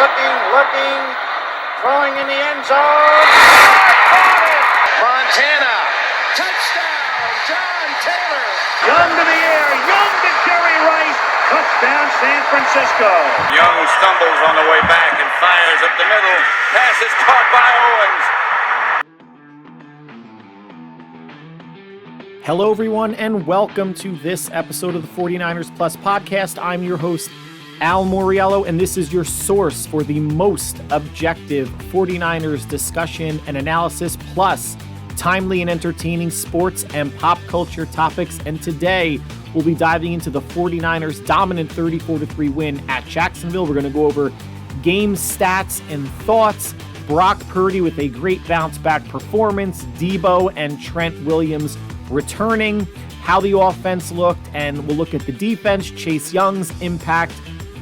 looking, throwing in the end zone. Montana, touchdown, John Taylor. Young to the air, Young to Jerry Rice, touchdown San Francisco. Young stumbles on the way back and fires up the middle. Pass is caught by Owens. Hello, everyone, and welcome to this episode of the 49ers Plus podcast. I'm your host, Al Moriello, and this is your source for the most objective 49ers discussion and analysis, plus timely and entertaining sports and pop culture topics. And today, we'll be diving into the 49ers' dominant 34-3 win at Jacksonville. We're going to go over game stats and thoughts. Brock Purdy with a great bounce-back performance. Deebo and Trent Williams returning, how the offense looked, and we'll look at the defense, Chase Young's impact,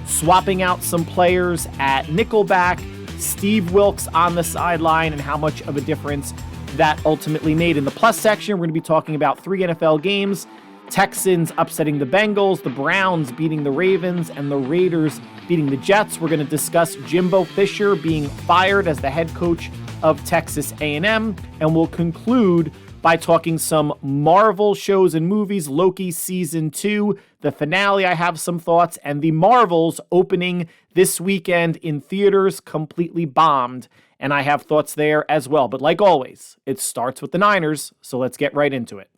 swapping out some players at nickelback, Steve Wilks on the sideline, and how much of a difference that ultimately made. In the plus section, we're going to be talking about 3 NFL games, Texans upsetting the Bengals, the Browns beating the Ravens, and the Raiders beating the Jets. We're going to discuss Jimbo Fisher being fired as the head coach of Texas A&M, and we'll conclude by talking some Marvel shows and movies, Loki Season 2, the finale, I have some thoughts, and the Marvels opening this weekend in theaters completely bombed, and I have thoughts there as well. But like always, it starts with the Niners, so let's get right into it.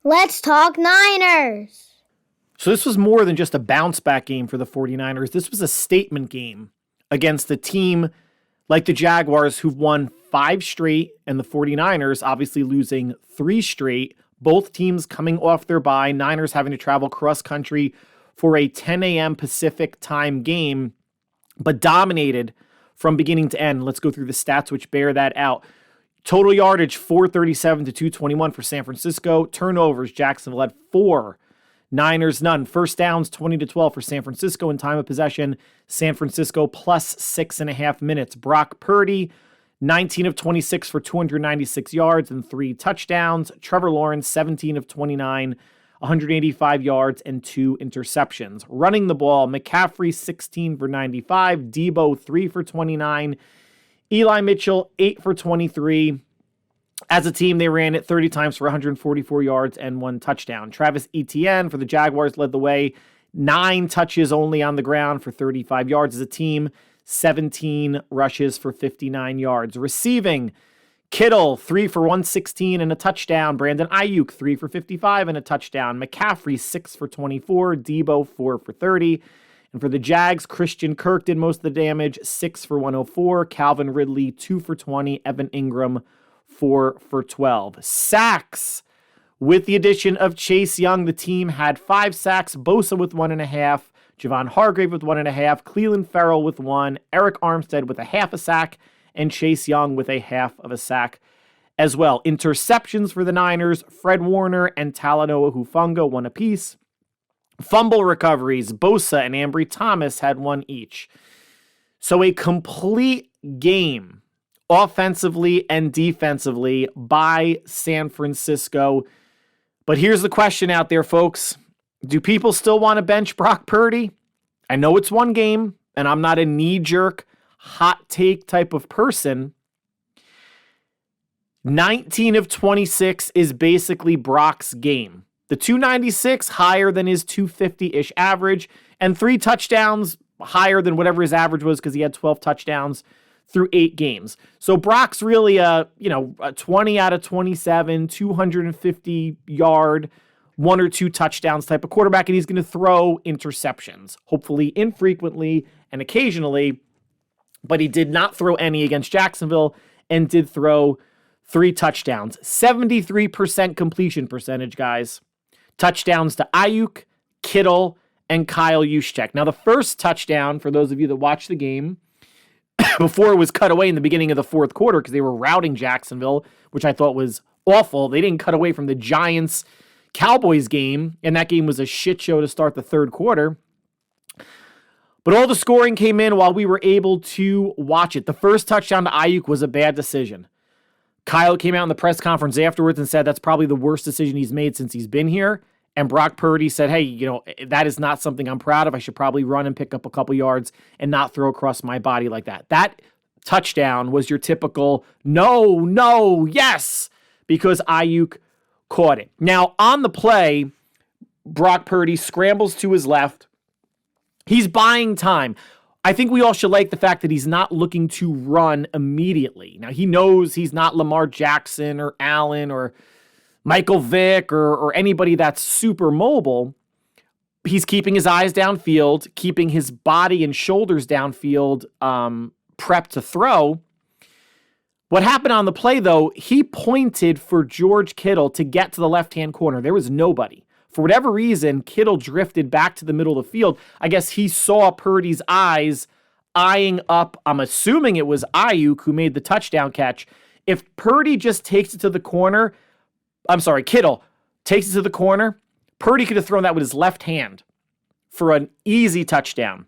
Let's talk Niners. So this was more than just a bounce-back game for the 49ers. This was a statement game against a team like the Jaguars, who've won 5 straight, and the 49ers obviously losing 3 straight. Both teams coming off their bye, Niners having to travel cross-country for a 10 a.m. Pacific time game, but dominated from beginning to end. Let's go through the stats which bear that out. Total yardage, 437 to 221 for San Francisco. Turnovers, Jacksonville had 4. Niners, none. First downs, 20 to 12 for San Francisco. In time of possession, San Francisco plus 6.5 minutes. Brock Purdy, 19 of 26 for 296 yards and 3 touchdowns. Trevor Lawrence, 17 of 29, 185 yards and 2 interceptions. Running the ball, McCaffrey, 16 for 95. Deebo, 3 for 29. Eli Mitchell, 8 for 23. As a team, they ran it 30 times for 144 yards and 1 touchdown. Travis Etienne for the Jaguars led the way, 9 touches only on the ground for 35 yards. As a team, 17 rushes for 59 yards. Receiving, Kittle, 3 for 116 and a touchdown. Brandon Ayuk, 3 for 55 and a touchdown. McCaffrey, 6 for 24. Deebo, 4 for 30. And for the Jags, Christian Kirk did most of the damage, 6 for 104. Calvin Ridley, 2 for 20. Evan Ingram, 4 for 12. Sacks. With the addition of Chase Young, the team had 5 sacks. Bosa with 1.5. Javon Hargrave with 1.5. Cleveland Ferrell with 1. Eric Armstead with a half a sack. And Chase Young with a half of a sack as well. Interceptions for the Niners. Fred Warner and Talanoa Hufanga, 1 apiece. Fumble recoveries. Bosa and Ambry Thomas had 1 each. So a complete game, offensively and defensively, by San Francisco. But here's the question out there, folks. Do people still want to bench Brock Purdy? I know it's 1 game, and I'm not a knee-jerk, hot take type of person. 19 of 26 is basically Brock's game. The 296 higher than his 250-ish average, and 3 touchdowns higher than whatever his average was because he had 12 touchdowns through 8 games. So Brock's really a 20 out of 27, 250 yard, 1 or 2 touchdowns type of quarterback, and he's going to throw interceptions, hopefully infrequently and occasionally, but he did not throw any against Jacksonville and did throw 3 touchdowns. 73% completion percentage, guys. Touchdowns to Ayuk, Kittle, and Kyle Juszczyk. Now, the first touchdown, for those of you that watched the game, before it was cut away in the beginning of the 4th quarter because they were routing Jacksonville, which I thought was awful. They didn't cut away from the Giants-Cowboys game, and that game was a shit show to start the 3rd quarter. But all the scoring came in while we were able to watch it. The first touchdown to Ayuk was a bad decision. Kyle came out in the press conference afterwards and said that's probably the worst decision he's made since he's been here. And Brock Purdy said, hey, that is not something I'm proud of. I should probably run and pick up a couple yards and not throw across my body like that. That touchdown was your typical no, yes, because Ayuk caught it. Now, on the play, Brock Purdy scrambles to his left. He's buying time. I think we all should like the fact that he's not looking to run immediately. Now, he knows he's not Lamar Jackson or Allen or Michael Vick or anybody that's super mobile. He's keeping his eyes downfield, keeping his body and shoulders downfield, prepped to throw. What happened on the play, though, he pointed for George Kittle to get to the left-hand corner. There was nobody. For whatever reason, Kittle drifted back to the middle of the field. I guess he saw Purdy's eyes eyeing up. I'm assuming it was Ayuk who made the touchdown catch. If Purdy just takes it to the corner, Kittle takes it to the corner, Purdy could have thrown that with his left hand for an easy touchdown.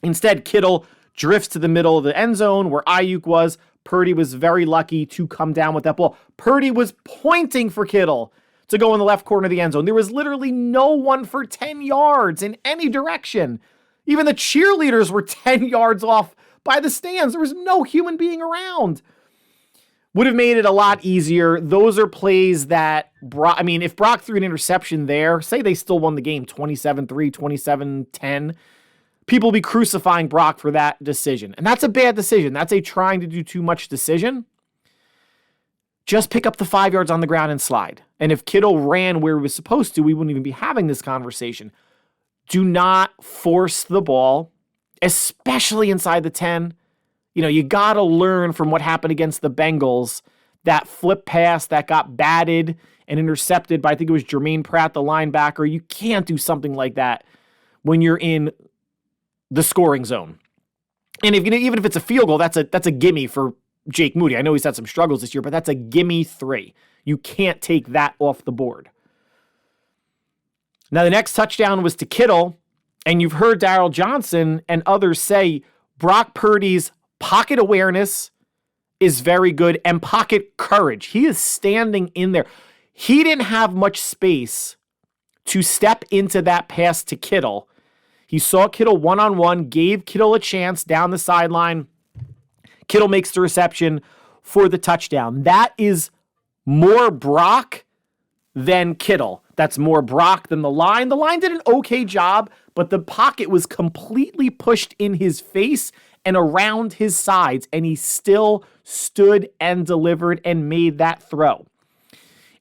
Instead, Kittle drifts to the middle of the end zone where Ayuk was. Purdy was very lucky to come down with that ball. Purdy was pointing for Kittle to go in the left corner of the end zone. There was literally no one for 10 yards in any direction. Even the cheerleaders were 10 yards off by the stands. There was no human being around. Would have made it a lot easier. Those are plays that if Brock threw an interception there, say they still won the game 27-3, 27-10, people will be crucifying Brock for that decision. And that's a bad decision. That's a trying to do too much decision. Just pick up the 5 yards on the ground and slide. And if Kittle ran where he was supposed to, we wouldn't even be having this conversation. Do not force the ball, especially inside the 10. You got to learn from what happened against the Bengals, that flip pass that got batted and intercepted by, I think it was Jermaine Pratt, the linebacker. You can't do something like that when you're in the scoring zone. And even if it's a field goal, that's a gimme for Jake Moody. I know he's had some struggles this year, but that's a gimme 3. You can't take that off the board. Now, the next touchdown was to Kittle, and you've heard Darryl Johnson and others say Brock Purdy's pocket awareness is very good and pocket courage. He is standing in there. He didn't have much space to step into that pass to Kittle. He saw Kittle one-on-one, gave Kittle a chance down the sideline. Kittle makes the reception for the touchdown. That is more Brock than Kittle. That's more Brock than the line. The line did an okay job, but the pocket was completely pushed in his face and around his sides, and he still stood and delivered and made that throw.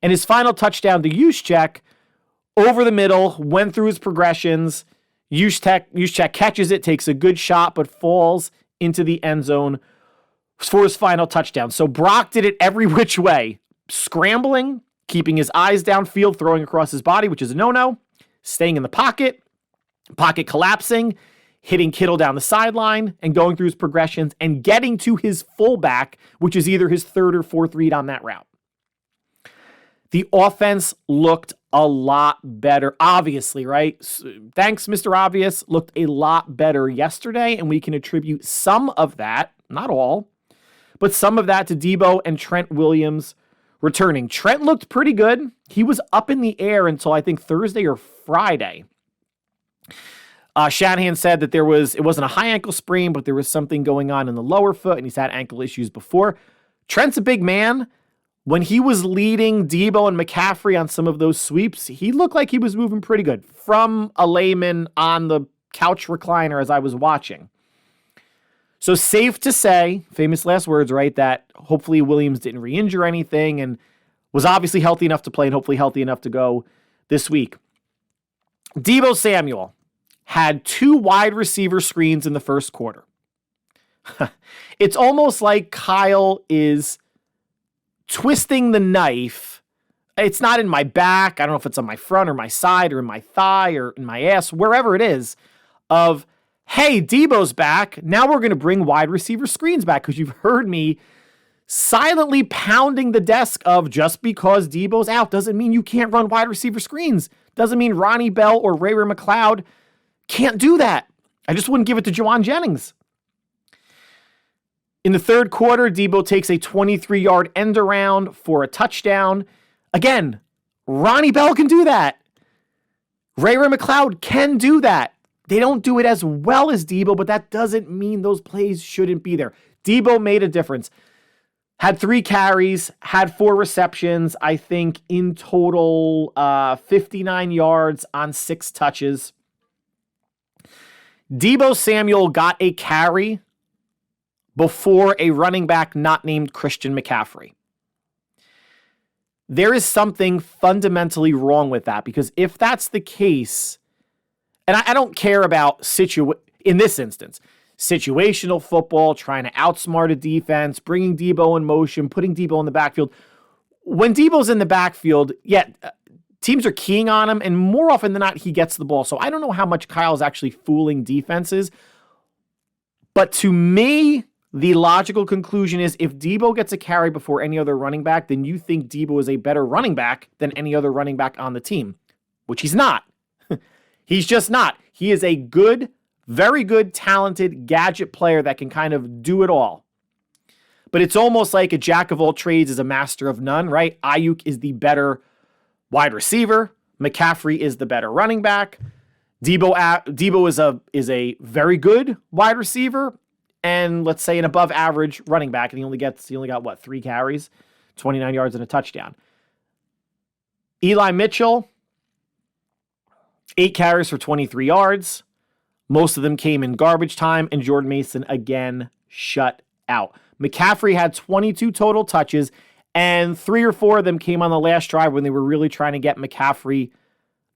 And his final touchdown to Juszczyk, over the middle, went through his progressions. Juszczyk catches it, takes a good shot, but falls into the end zone for his final touchdown. So Brock did it every which way. Scrambling, keeping his eyes downfield, throwing across his body, which is a no-no. Staying in the pocket collapsing, hitting Kittle down the sideline, and going through his progressions, and getting to his fullback, which is either his third or fourth read on that route. The offense looked a lot better, obviously, right? Thanks, Mr. Obvious. Looked a lot better yesterday, and we can attribute some of that, not all, but some of that to Deebo and Trent Williams returning. Trent looked pretty good. He was up in the air until I think Thursday or Friday. Shanahan said that it wasn't a high ankle sprain, but there was something going on in the lower foot, and he's had ankle issues before. Trent's a big man. When he was leading Deebo and McCaffrey on some of those sweeps, he looked like he was moving pretty good from a layman on the couch recliner as I was watching. So safe to say, famous last words, right, that hopefully Williams didn't re-injure anything and was obviously healthy enough to play and hopefully healthy enough to go this week. Deebo Samuel had 2 wide receiver screens in the first quarter. It's almost like Kyle is twisting the knife. It's not in my back. I don't know if it's on my front or my side or in my thigh or in my ass, wherever it is, of, hey, Deebo's back. Now we're going to bring wide receiver screens back, because you've heard me silently pounding the desk of just because Deebo's out doesn't mean you can't run wide receiver screens. Doesn't mean Ronnie Bell or Ray McLeod can't do that. I just wouldn't give it to Juwan Jennings. In the third quarter, Deebo takes a 23-yard end around for a touchdown. Again, Ronnie Bell can do that. Ray McLeod can do that. They don't do it as well as Deebo, but that doesn't mean those plays shouldn't be there. Deebo made a difference. Had 3 carries, had 4 receptions, I think in total 59 yards on 6 touches. Deebo Samuel got a carry before a running back not named Christian McCaffrey. There is something fundamentally wrong with that, because if that's the case, and I don't care about in this instance, situational football, trying to outsmart a defense, bringing Deebo in motion, putting Deebo in the backfield. When Deebo's in the backfield, teams are keying on him, and more often than not, he gets the ball. So I don't know how much Kyle's actually fooling defenses. But to me, the logical conclusion is if Deebo gets a carry before any other running back, then you think Deebo is a better running back than any other running back on the team, which he's not. He's just not. He is a good, very good, talented gadget player that can kind of do it all. But it's almost like a jack of all trades is a master of none, right? Ayuk is the better wide receiver. McCaffrey is the better running back. Deebo is a very good wide receiver and let's say an above average running back, and he only got what, 3 carries, 29 yards and a touchdown. Eli Mitchell, 8 carries for 23 yards. Most of them came in garbage time, and Jordan Mason again shut out. McCaffrey had 22 total touches, and 3 or 4 of them came on the last drive when they were really trying to get McCaffrey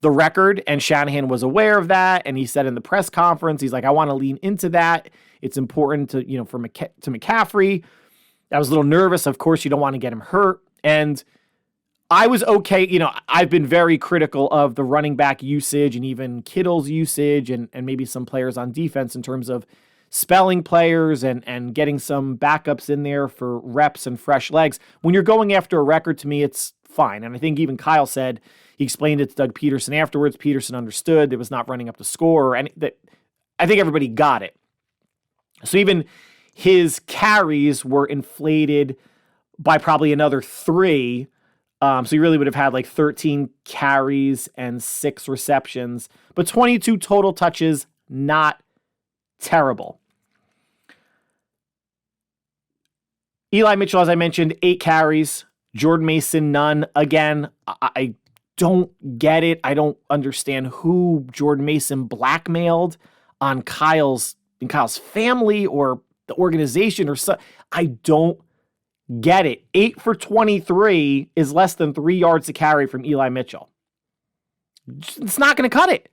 the record, and Shanahan was aware of that, and he said in the press conference, he's like, I want to lean into that. It's important to, for McCaffrey. I was a little nervous. Of course, you don't want to get him hurt, and I was okay. I've been very critical of the running back usage and even Kittle's usage and maybe some players on defense in terms of spelling players and getting some backups in there for reps and fresh legs. When you're going after a record, to me, it's fine. And I think even Kyle said, he explained it to Doug Peterson afterwards. Peterson understood it was not running up the score. I think everybody got it. So even his carries were inflated by probably another 3. So he really would have had like 13 carries and 6 receptions, but 22 total touches, not terrible. Eli Mitchell, as I mentioned, 8 carries. Jordan Mason, none. Again, I don't get it. I don't understand who Jordan Mason blackmailed on Kyle's family or the organization or so. I don't get it. 8 for 23 is less than 3 yards to carry from Eli Mitchell. It's not going to cut it.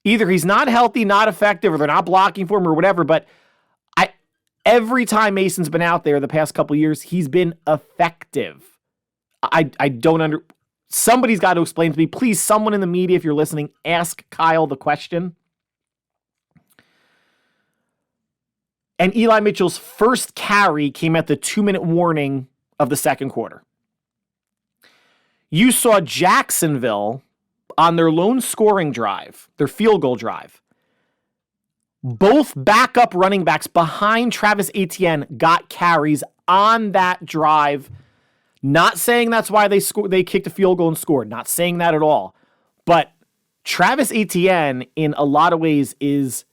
Either he's not healthy, not effective, or they're not blocking for him or whatever, but every time Mason's been out there the past couple of years, he's been effective. I don't somebody's got to explain to me. Please, someone in the media, if you're listening, ask Kyle the question. And Eli Mitchell's first carry came at the 2-minute warning of the second quarter. You saw Jacksonville on their lone scoring drive, their field goal drive. Both backup running backs behind Travis Etienne got carries on that drive. Not saying that's why they kicked a field goal and scored. Not saying that at all. But Travis Etienne, in a lot of ways, is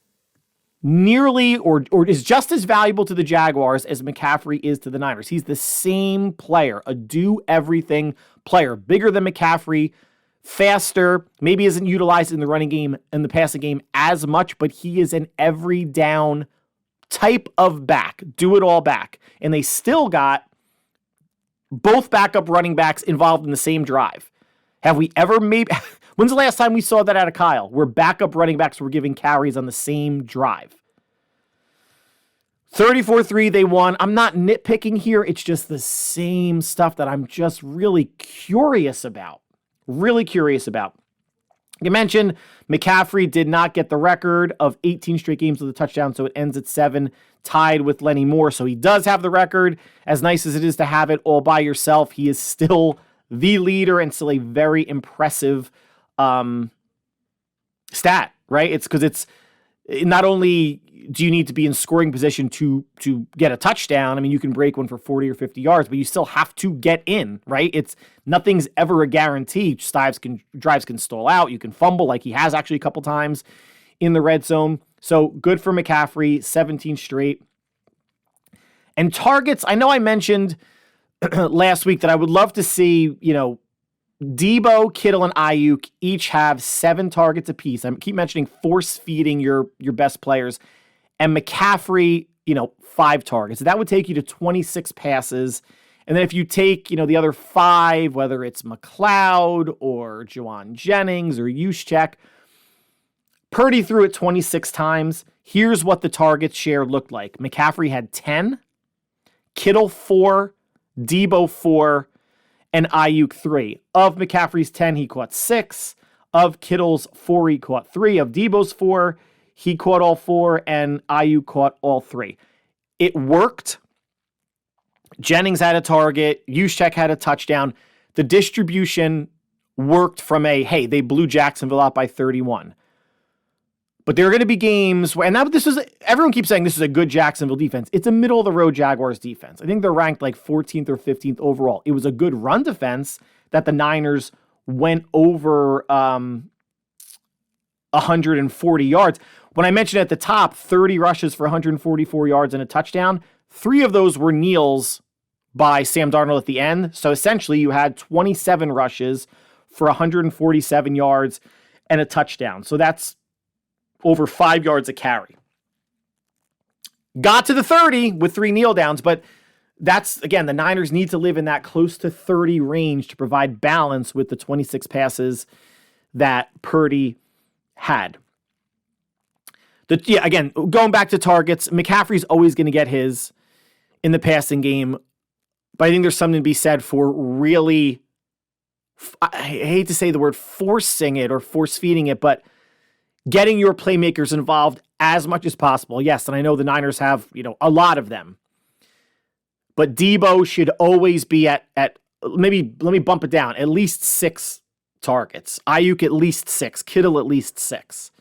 nearly or is just as valuable to the Jaguars as McCaffrey is to the Niners. He's the same player, a do-everything player, bigger than McCaffrey, faster, maybe isn't utilized in the running game and the passing game as much, but he is an every down type of back, do-it-all back. And they still got both backup running backs involved in the same drive. Have we ever when's the last time we saw that out of Kyle, where backup running backs were giving carries on the same drive? 34-3, they won. I'm not nitpicking here. It's just the same stuff that I'm just really curious about. You mentioned McCaffrey did not get the record of 18 straight games with a touchdown, so it ends at 7, tied with Lenny Moore. So he does have the record. As nice as it is to have it all by yourself, he is still the leader and still a very impressive stat, right? It's because not only do you need to be in scoring position to get a touchdown, I mean, you can break one for 40 or 50 yards, but you still have to get in, right? Nothing's ever a guarantee. Drives can stall out. You can fumble like he has actually a couple times in the red zone. So good for McCaffrey, 17 straight. And targets, I know I mentioned last week that I would love to see, Deebo, Kittle, and Ayuk each have 7 targets apiece. I keep mentioning force feeding your best players. And McCaffrey, 5 targets. That would take you to 26 passes. And then if you take, the other 5, whether it's McLeod or Juwan Jennings or Juszczyk, Purdy threw it 26 times. Here's what the target share looked like. McCaffrey had 10, Kittle 4, Deebo 4, and Ayuk 3. Of McCaffrey's 10, he caught 6. Of Kittle's 4, he caught 3. Of Deebo's 4, he caught all 4, and Ayuk caught all 3. It worked. Jennings had a target. Juszczyk had a touchdown. The distribution worked from hey, they blew Jacksonville out by 31. But there are going to be games where, and now everyone keeps saying this is a good Jacksonville defense. It's a middle-of-the-road Jaguars defense. I think they're ranked like 14th or 15th overall. It was a good run defense that the Niners went over 140 yards. When I mentioned at the top, 30 rushes for 144 yards and a touchdown, 3 of those were kneels by Sam Darnold at the end. So essentially you had 27 rushes for 147 yards and a touchdown. So that's over 5 yards a carry. Got to the 30 with 3 kneel downs, but that's, again, the Niners need to live in that close to 30 range to provide balance with the 26 passes that Purdy had. Again, going back to targets, McCaffrey's always going to get his in the passing game, but I think there's something to be said for really, I hate to say the word forcing it or force feeding it, but getting your playmakers involved as much as possible. Yes, and I know the Niners have, a lot of them. But Deebo should always be at maybe, let me bump it down, at least 6 targets. Ayuk at least 6. Kittle at least 6.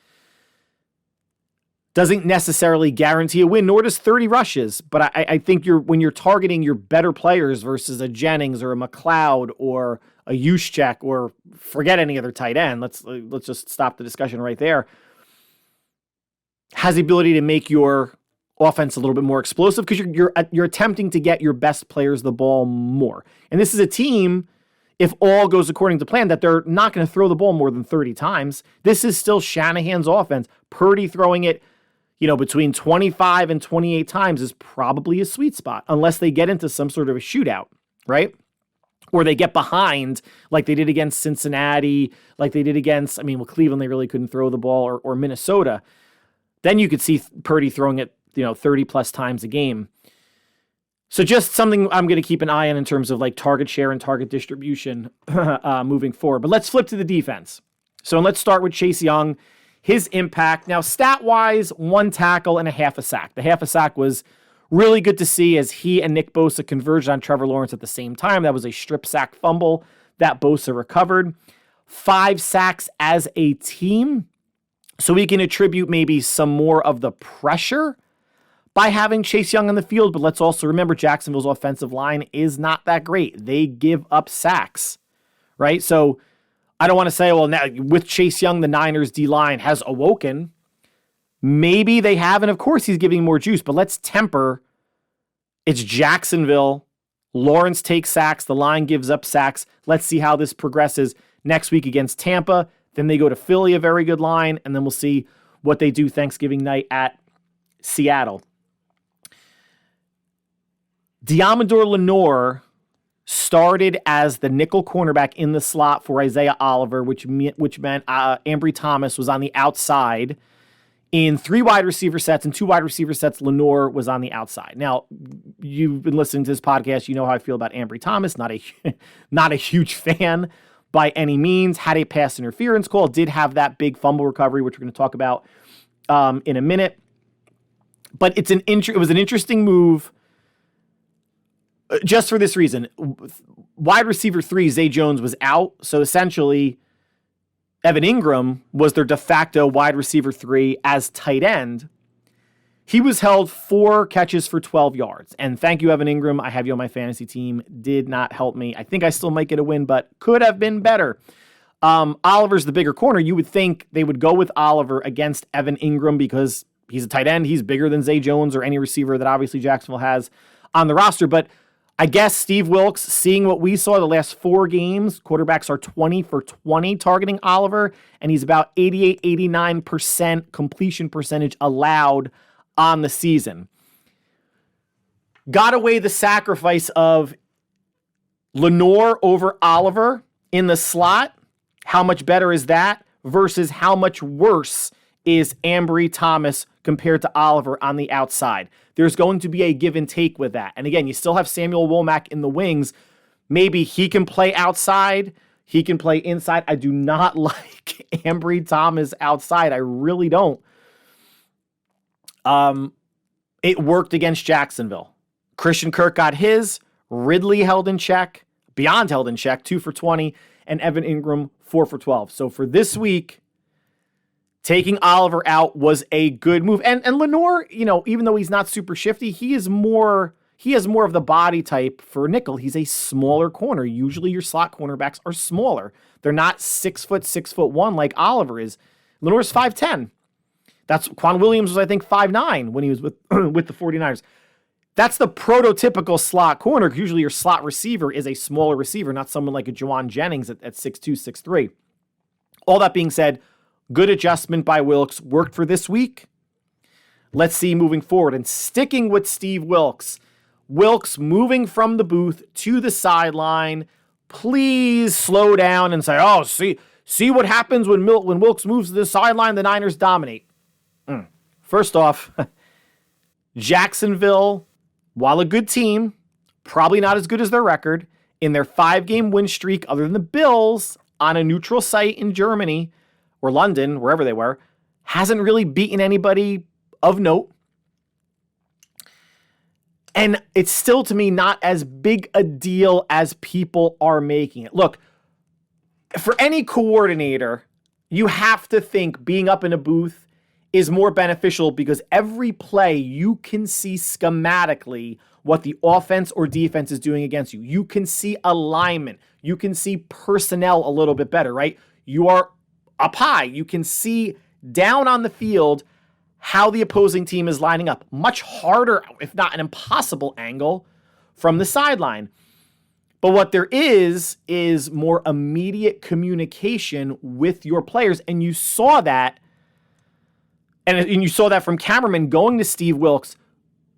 Doesn't necessarily guarantee a win, nor does 30 rushes. But I think when you're targeting your better players versus a Jennings or a McLeod or a Juszczyk, or forget any other tight end. Let's just stop the discussion right there. Has the ability to make your offense a little bit more explosive because you're attempting to get your best players the ball more. And this is a team, if all goes according to plan, that they're not going to throw the ball more than 30 times. This is still Shanahan's offense. Purdy throwing it, between 25 and 28 times is probably a sweet spot, unless they get into some sort of a shootout, right? Or they get behind like they did against Cincinnati, like they did against, Cleveland, they really couldn't throw the ball, or Minnesota. Then you could see Purdy throwing it, 30 plus times a game. So just something I'm going to keep an eye on in terms of like target share and target distribution moving forward. But let's flip to the defense. So let's start with Chase Young, his impact. Now, stat-wise, 1 tackle and a half a sack. The half a sack was really good to see as he and Nick Bosa converged on Trevor Lawrence at the same time. That was a strip sack fumble that Bosa recovered. 5 sacks as a team. So we can attribute maybe some more of the pressure by having Chase Young on the field. But let's also remember Jacksonville's offensive line is not that great. They give up sacks, right? So I don't want to say, well, now with Chase Young, the Niners D-line has awoken. Maybe they have, and of course he's giving more juice, but let's temper. It's Jacksonville. Lawrence takes sacks. The line gives up sacks. Let's see how this progresses next week against Tampa. Then they go to Philly, a very good line, and then we'll see what they do Thanksgiving night at Seattle. Diamador Lenore started as the nickel cornerback in the slot for Isaiah Oliver, which meant Ambry Thomas was on the outside. In 3 wide receiver sets and 2 wide receiver sets, Lenore was on the outside. Now, you've been listening to this podcast. You know how I feel about Ambry Thomas. Not a huge fan by any means. Had a pass interference call. Did have that big fumble recovery, which we're going to talk about in a minute. But it was an interesting move just for this reason. Wide receiver 3, Zay Jones, was out. So essentially, Evan Ingram was their de facto wide receiver 3 as tight end. He was held 4 catches for 12 yards. And thank you, Evan Ingram. I have you on my fantasy team. Did not help me. I think I still might get a win, but could have been better. Oliver's the bigger corner. You would think they would go with Oliver against Evan Ingram because he's a tight end. He's bigger than Zay Jones or any receiver that obviously Jacksonville has on the roster. But I guess Steve Wilks, seeing what we saw the last 4 games, quarterbacks are 20 for 20 targeting Oliver, and he's about 88-89% completion percentage allowed on the season. Got away the sacrifice of Lenore over Oliver in the slot. How much better is that versus how much worse is Ambry Thomas compared to Oliver on the outside? There's going to be a give and take with that. And again, you still have Samuel Womack in the wings. Maybe he can play outside. He can play inside. I do not like Ambry Thomas outside. I really don't. It worked against Jacksonville. Christian Kirk got his. Ridley held in check. Beyond held in check, 2 for 20. And Evan Ingram, 4 for 12. So for this week, taking Oliver out was a good move. And Lenore, even though he's not super shifty, he has more of the body type for nickel. He's a smaller corner. Usually your slot cornerbacks are smaller. They're not 6 foot, 6'1" like Oliver is. Lenore's 5'10". That's Quan Williams was, I think, 5'9" when he was with the 49ers. That's the prototypical slot corner. Usually your slot receiver is a smaller receiver, not someone like a Juwan Jennings at 6'2", 6'3". All that being said, good adjustment by Wilks. Worked for this week. Let's see moving forward. And sticking with Steve Wilks. Wilks moving from the booth to the sideline. Please slow down and say, see what happens when Wilks moves to the sideline, the Niners dominate. First off, Jacksonville, while a good team, probably not as good as their record, in their 5-game win streak, other than the Bills, on a neutral site in Germany, or London, wherever they were, hasn't really beaten anybody of note. And it's still, to me, not as big a deal as people are making it. Look, for any coordinator, you have to think being up in a booth is more beneficial because every play you can see schematically what the offense or defense is doing against you. You can see alignment. You can see personnel a little bit better, right? You are up high. You can see down on the field how the opposing team is lining up. Much harder, if not an impossible angle from the sideline. But what there is more immediate communication with your players. And you saw that. And you saw that from cameramen going to Steve Wilks,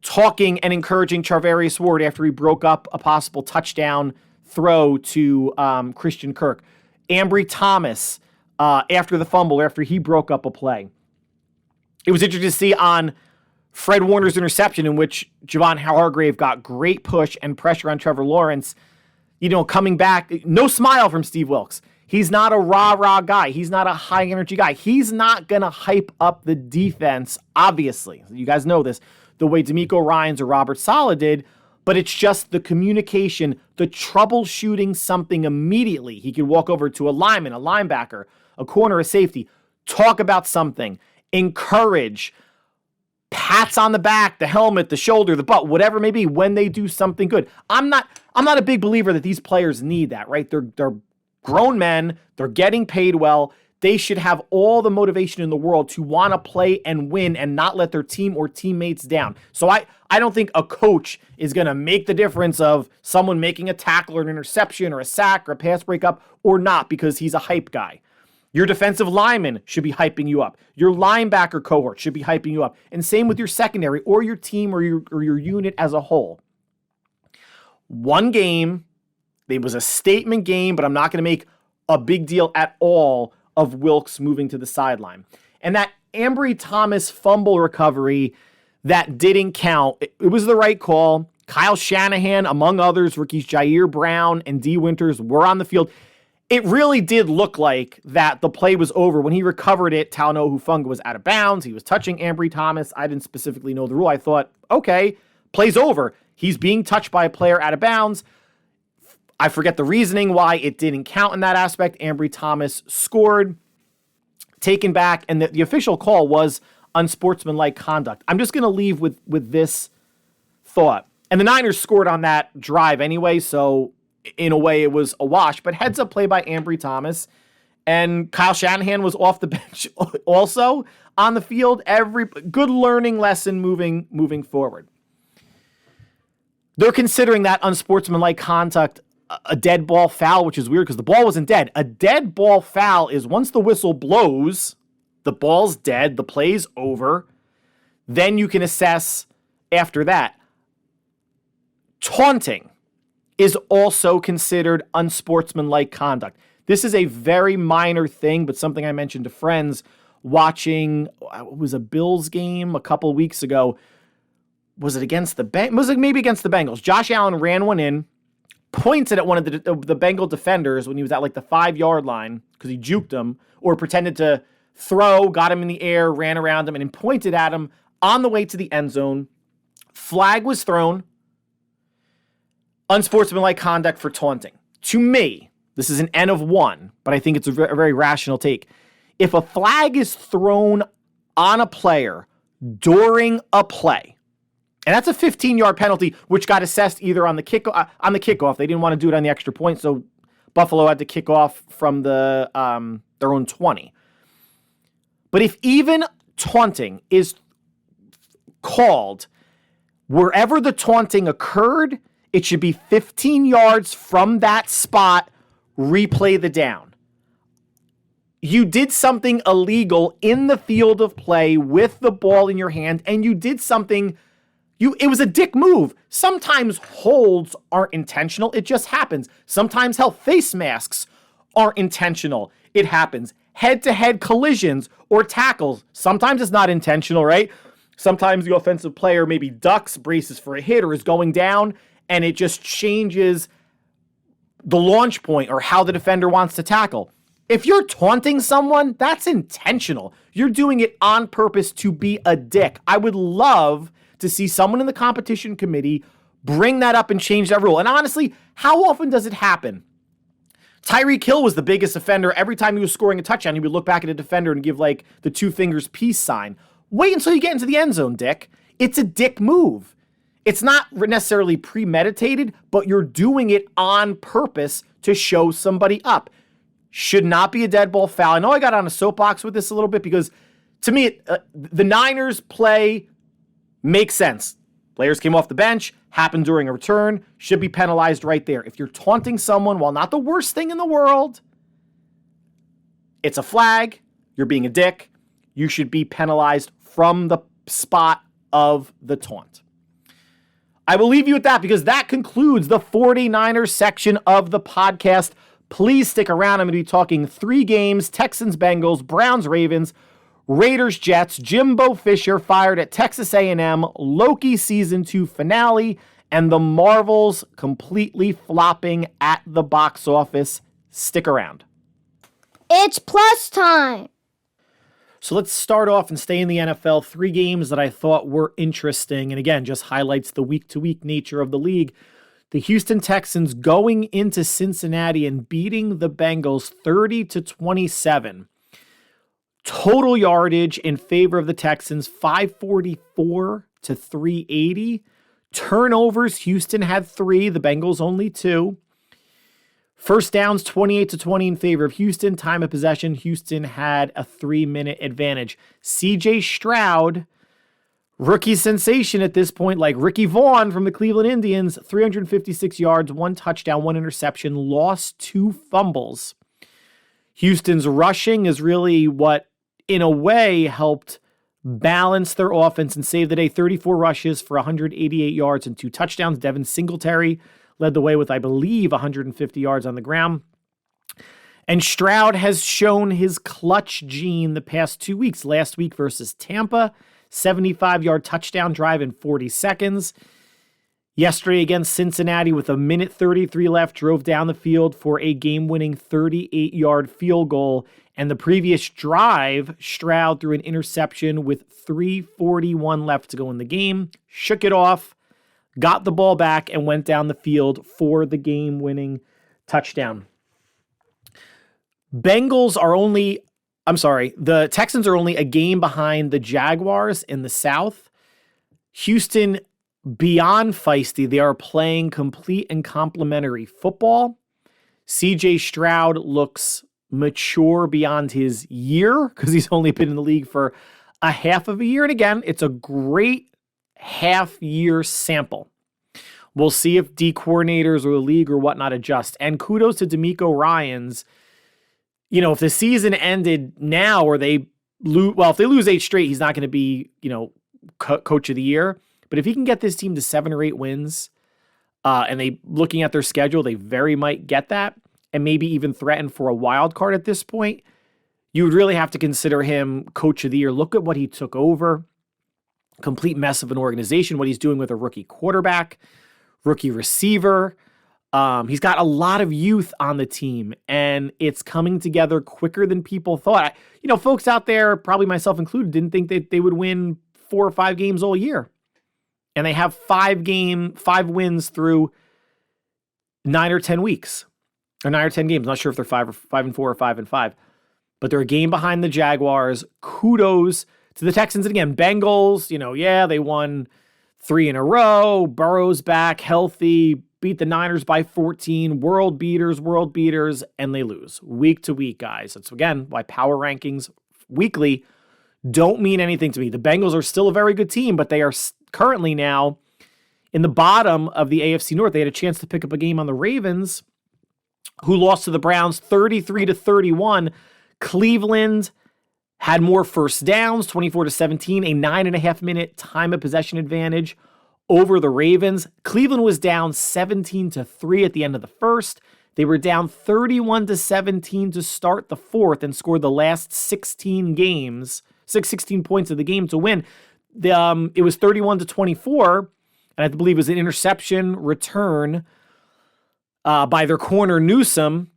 talking and encouraging Charvarius Ward after he broke up a possible touchdown throw to Christian Kirk. Ambry Thomas after the fumble, after he broke up a play. It was interesting to see on Fred Warner's interception, in which Javon Hargrave got great push and pressure on Trevor Lawrence, coming back. No smile from Steve Wilks. He's not a rah-rah guy. He's not a high-energy guy. He's not going to hype up the defense, obviously. You guys know this, the way D'Amico Ryans or Robert Saleh did, but it's just the communication, the troubleshooting something immediately. He could walk over to a lineman, a linebacker, a corner, a safety, talk about something, encourage, pats on the back, the helmet, the shoulder, the butt, whatever it may be, when they do something good. I'm not a big believer that these players need that, right? They're grown men. They're getting paid well. They should have all the motivation in the world to want to play and win and not let their team or teammates down. So I don't think a coach is going to make the difference of someone making a tackle or an interception or a sack or a pass breakup or not because he's a hype guy. Your defensive lineman should be hyping you up. Your linebacker cohort should be hyping you up. And same with your secondary or your team or your unit as a whole. One game, it was a statement game, but I'm not going to make a big deal at all of Wilks moving to the sideline. And that Ambry Thomas fumble recovery that didn't count, it was the right call. Kyle Shanahan, among others, rookies Jair Brown and D. Winters were on the field. It really did look like that the play was over. When he recovered it, Talanoa Hufanga was out of bounds. He was touching Ambry Thomas. I didn't specifically know the rule. I thought, okay, play's over. He's being touched by a player out of bounds. I forget the reasoning why it didn't count in that aspect. Ambry Thomas scored. taken back, and the official call was unsportsmanlike conduct. I'm just going to leave with this thought. And the Niners scored on that drive anyway, so in a way it was a wash. But heads up play by Ambry Thomas. And Kyle Shanahan was off the bench also on the field. Every good learning lesson moving forward. They're considering that unsportsmanlike conduct a dead ball foul, which is weird because the ball wasn't dead. A dead ball foul is once the whistle blows, the ball's dead, the play's over. Then you can assess after that. Taunting is also considered unsportsmanlike conduct. This is a very minor thing, but something I mentioned to friends watching, it was a Bills game a couple weeks ago. Was it against the Bengals? Was it maybe against the Bengals? Josh Allen ran one in, pointed at one of the Bengal defenders when he was at like the 5-yard line because he juked him or pretended to throw, got him in the air, ran around him, and then pointed at him on the way to the end zone. Flag was thrown. Unsportsmanlike conduct for taunting. To me, this is an N of 1, but I think it's a very rational take. If a flag is thrown on a player during a play, and that's a 15-yard penalty, which got assessed either on the kickoff. They didn't want to do it on the extra point, so Buffalo had to kick off from their own 20. But if even taunting is called wherever the taunting occurred, it should be 15 yards from that spot, replay the down. You did something illegal in the field of play with the ball in your hand, and you did something, it was a dick move. Sometimes holds aren't intentional. It just happens. Sometimes, face masks aren't intentional. It happens. Head-to-head collisions or tackles. Sometimes it's not intentional, right? Sometimes the offensive player maybe ducks, braces for a hit, or is going down, and it just changes the launch point or how the defender wants to tackle. If you're taunting someone, that's intentional. You're doing it on purpose to be a dick. I would love to see someone in the competition committee bring that up and change that rule. And honestly, how often does it happen? Tyreek Hill was the biggest offender. Every time he was scoring a touchdown, he would look back at a defender and give like the 2 fingers peace sign. Wait until you get into the end zone, dick. It's a dick move. It's not necessarily premeditated, but you're doing it on purpose to show somebody up. Should not be a dead ball foul. I know I got on a soapbox with this a little bit because to me, the Niners play makes sense. Players came off the bench, happened during a return, should be penalized right there. If you're taunting someone, while not the worst thing in the world, it's a flag, you're being a dick, you should be penalized from the spot of the taunt. I will leave you with that because that concludes the 49ers section of the podcast. Please stick around. I'm going to be talking 3 games, Texans, Bengals, Browns, Ravens, Raiders, Jets, Jimbo Fisher fired at Texas A&M, Loki Season 2 finale, and the Marvels completely flopping at the box office. Stick around. It's plus time. So let's start off and stay in the NFL. 3 games that I thought were interesting, and again, just highlights the week-to-week nature of the league. The Houston Texans going into Cincinnati and beating the Bengals 30-27. Total yardage in favor of the Texans, 544 to 380. Turnovers, Houston had 3, the Bengals only 2. First downs, 28-20 in favor of Houston. Time of possession, Houston had a 3-minute advantage. CJ Stroud, rookie sensation at this point, like Ricky Vaughn from the Cleveland Indians, 356 yards, 1 touchdown, 1 interception, lost 2 fumbles. Houston's rushing is really what, in a way, helped balance their offense and save the day. 34 rushes for 188 yards and 2 touchdowns. Devin Singletary led the way with, I believe, 150 yards on the ground. And Stroud has shown his clutch gene the past 2 weeks. Last week versus Tampa, 75-yard touchdown drive in 40 seconds. Yesterday against Cincinnati with 1:33 left, drove down the field for a game-winning 38-yard field goal. And the previous drive, Stroud threw an interception with 3:41 left to go in the game, shook it off, got the ball back, and went down the field for the game-winning touchdown. Bengals are only I'm sorry. The Texans are only a game behind the Jaguars in the South. Houston, beyond feisty, they are playing complete and complementary football. CJ Stroud looks mature beyond his year because he's only been in the league for a half of a year. And again, it's a great half-year sample. We'll see if D coordinators or the league or whatnot adjust. And kudos to DeMeco Ryans. If the season ended now or they lose, if they lose 8 straight, he's not going to be, coach of the year. But if he can get this team to 7 or 8 wins, and looking at their schedule, they very might get that and maybe even threaten for a wild card at this point. You would really have to consider him coach of the year. Look at what he took over. Complete mess of an organization, what he's doing with a rookie quarterback, rookie receiver. He's got a lot of youth on the team, and it's coming together quicker than people thought. Folks out there, probably myself included, didn't think that they would win 4 or 5 games all year. And they have 5 wins through 9 or 10 weeks, or 9 or 10 games. I'm not sure if they're 5 and 4 or 5 and 5, but they're a game behind the Jaguars. Kudos to the Texans. And again, Bengals, they won 3 in a row. Burrow's back, healthy, beat the Niners by 14, world beaters, and they lose week to week, guys. That's, again, why power rankings weekly don't mean anything to me. The Bengals are still a very good team, but they are currently now in the bottom of the AFC North. They had a chance to pick up a game on the Ravens, who lost to the Browns 33-31. Cleveland had more first downs, 24-17, a 9.5-minute time of possession advantage over the Ravens. Cleveland was down 17-3 at the end of the first. They were down 31-17 to start the fourth and scored the last 16 points of the game to win. It was 31-24, and I believe it was an interception return by their corner, Newsome.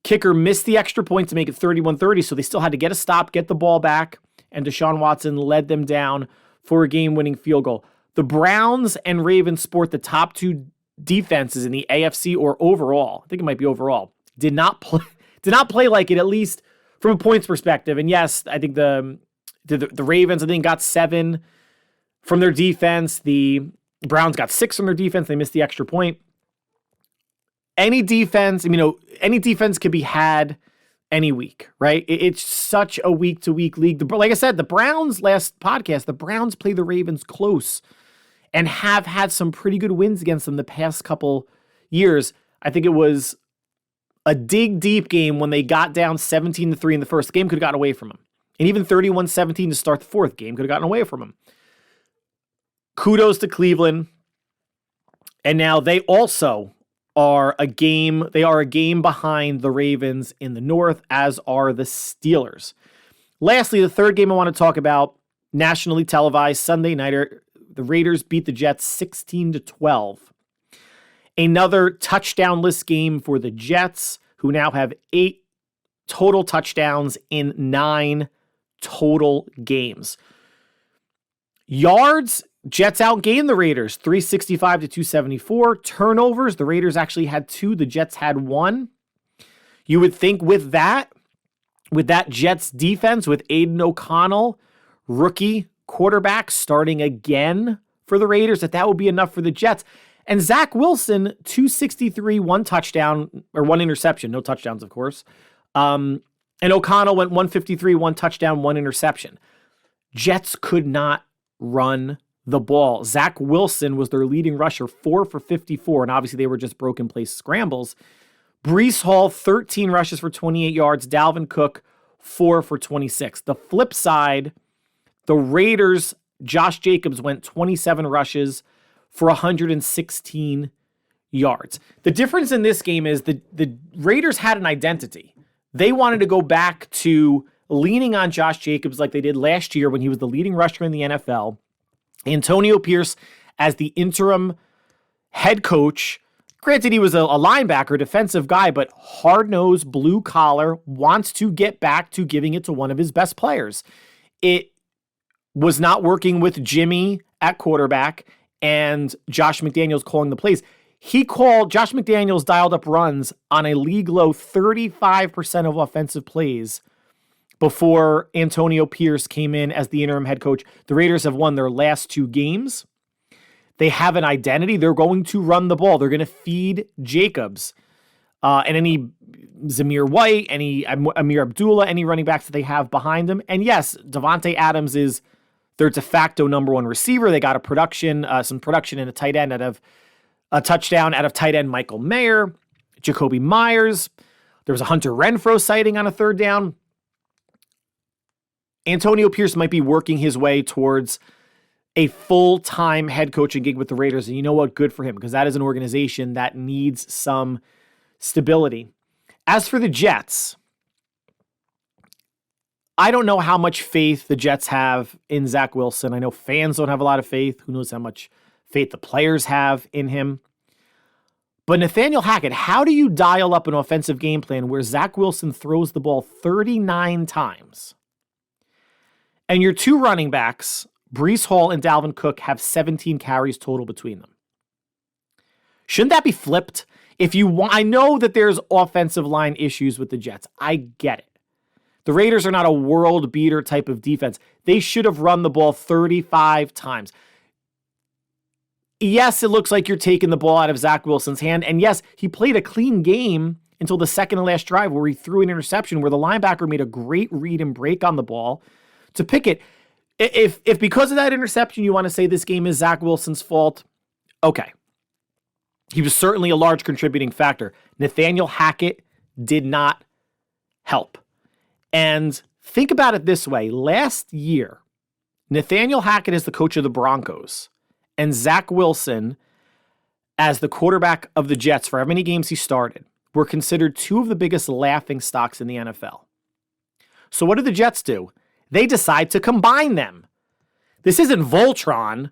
Kicker missed the extra point to make it 31-30, so they still had to get a stop, get the ball back, and Deshaun Watson led them down for a game-winning field goal. The Browns and Ravens sport the top 2 defenses in the AFC, or overall. I think it might be overall. Did not play like it, at least from a points perspective. And yes, I think the Ravens, got 7 from their defense. The Browns got 6 from their defense. They missed the extra point. Any defense, any defense could be had any week, right? It's such a week-to-week league. Like I said, the Browns, last podcast, the Browns play the Ravens close and have had some pretty good wins against them the past couple years. I think it was a dig deep game when they got down 17-3 in the first. The game could have gotten away from them. And even 31-17 to start the fourth. Game could have gotten away from them. Kudos to Cleveland. And now they also are a game behind the Ravens in the North, as are the Steelers. Lastly, the third game I want to talk about, nationally televised Sunday nighter, the Raiders beat the Jets 16-12. Another touchdownless game for the Jets, who now have 8 total touchdowns in 9 total games. Yards, Jets outgained the Raiders 365-274. Turnovers, the Raiders actually had 2. The Jets had 1. You would think with that Jets defense, with Aiden O'Connell, rookie quarterback, starting again for the Raiders, that would be enough for the Jets. And Zach Wilson, 263, 1 touchdown, or 1 interception. No touchdowns, of course. And O'Connell went 153, 1 touchdown, 1 interception. Jets could not run the ball. Zach Wilson was their leading rusher, 4 for 54, and obviously they were just broken play scrambles. Breece Hall, 13 rushes for 28 yards. Dalvin Cook, 4 for 26. The flip side, the Raiders, Josh Jacobs went 27 rushes for 116 yards. The difference in this game is the Raiders had an identity. They wanted to go back to leaning on Josh Jacobs like they did last year when he was the leading rusher in the NFL. Antonio Pierce as the interim head coach. Granted, he was a linebacker, defensive guy, but hard-nosed, blue-collar, wants to get back to giving it to one of his best players. It was not working with Jimmy at quarterback and Josh McDaniels calling the plays. Josh McDaniels dialed up runs on a league-low 35% of offensive plays before Antonio Pierce came in as the interim head coach. The Raiders have won their last 2 games. They have an identity. They're going to run the ball. They're going to feed Jacobs and any Zamir White, any Amir Abdullah, any running backs that they have behind them. And yes, Devontae Adams is their de facto number 1 receiver. They got some production in a tight end out of a touchdown out of tight end Michael Mayer, Jacoby Myers. There was a Hunter Renfrow sighting on a 3rd down. Antonio Pierce might be working his way towards a full-time head coaching gig with the Raiders. And you know what? Good for him, because that is an organization that needs some stability. As for the Jets, I don't know how much faith the Jets have in Zach Wilson. I know fans don't have a lot of faith. Who knows how much faith the players have in him. But Nathaniel Hackett, how do you dial up an offensive game plan where Zach Wilson throws the ball 39 times? And your 2 running backs, Breece Hall and Dalvin Cook, have 17 carries total between them. Shouldn't that be flipped? I know that there's offensive line issues with the Jets. I get it. The Raiders are not a world beater type of defense. They should have run the ball 35 times. Yes, it looks like you're taking the ball out of Zach Wilson's hand. And yes, he played a clean game until the second to last drive where he threw an interception where the linebacker made a great read and break on the ball to pick it. If because of that interception you want to say this game is Zach Wilson's fault, okay. He was certainly a large contributing factor. Nathaniel Hackett did not help. And think about it this way. Last year, Nathaniel Hackett is the coach of the Broncos, and Zach Wilson, as the quarterback of the Jets for how many games he started, were considered 2 of the biggest laughing stocks in the NFL. So what do the Jets do? They decide to combine them. This isn't Voltron,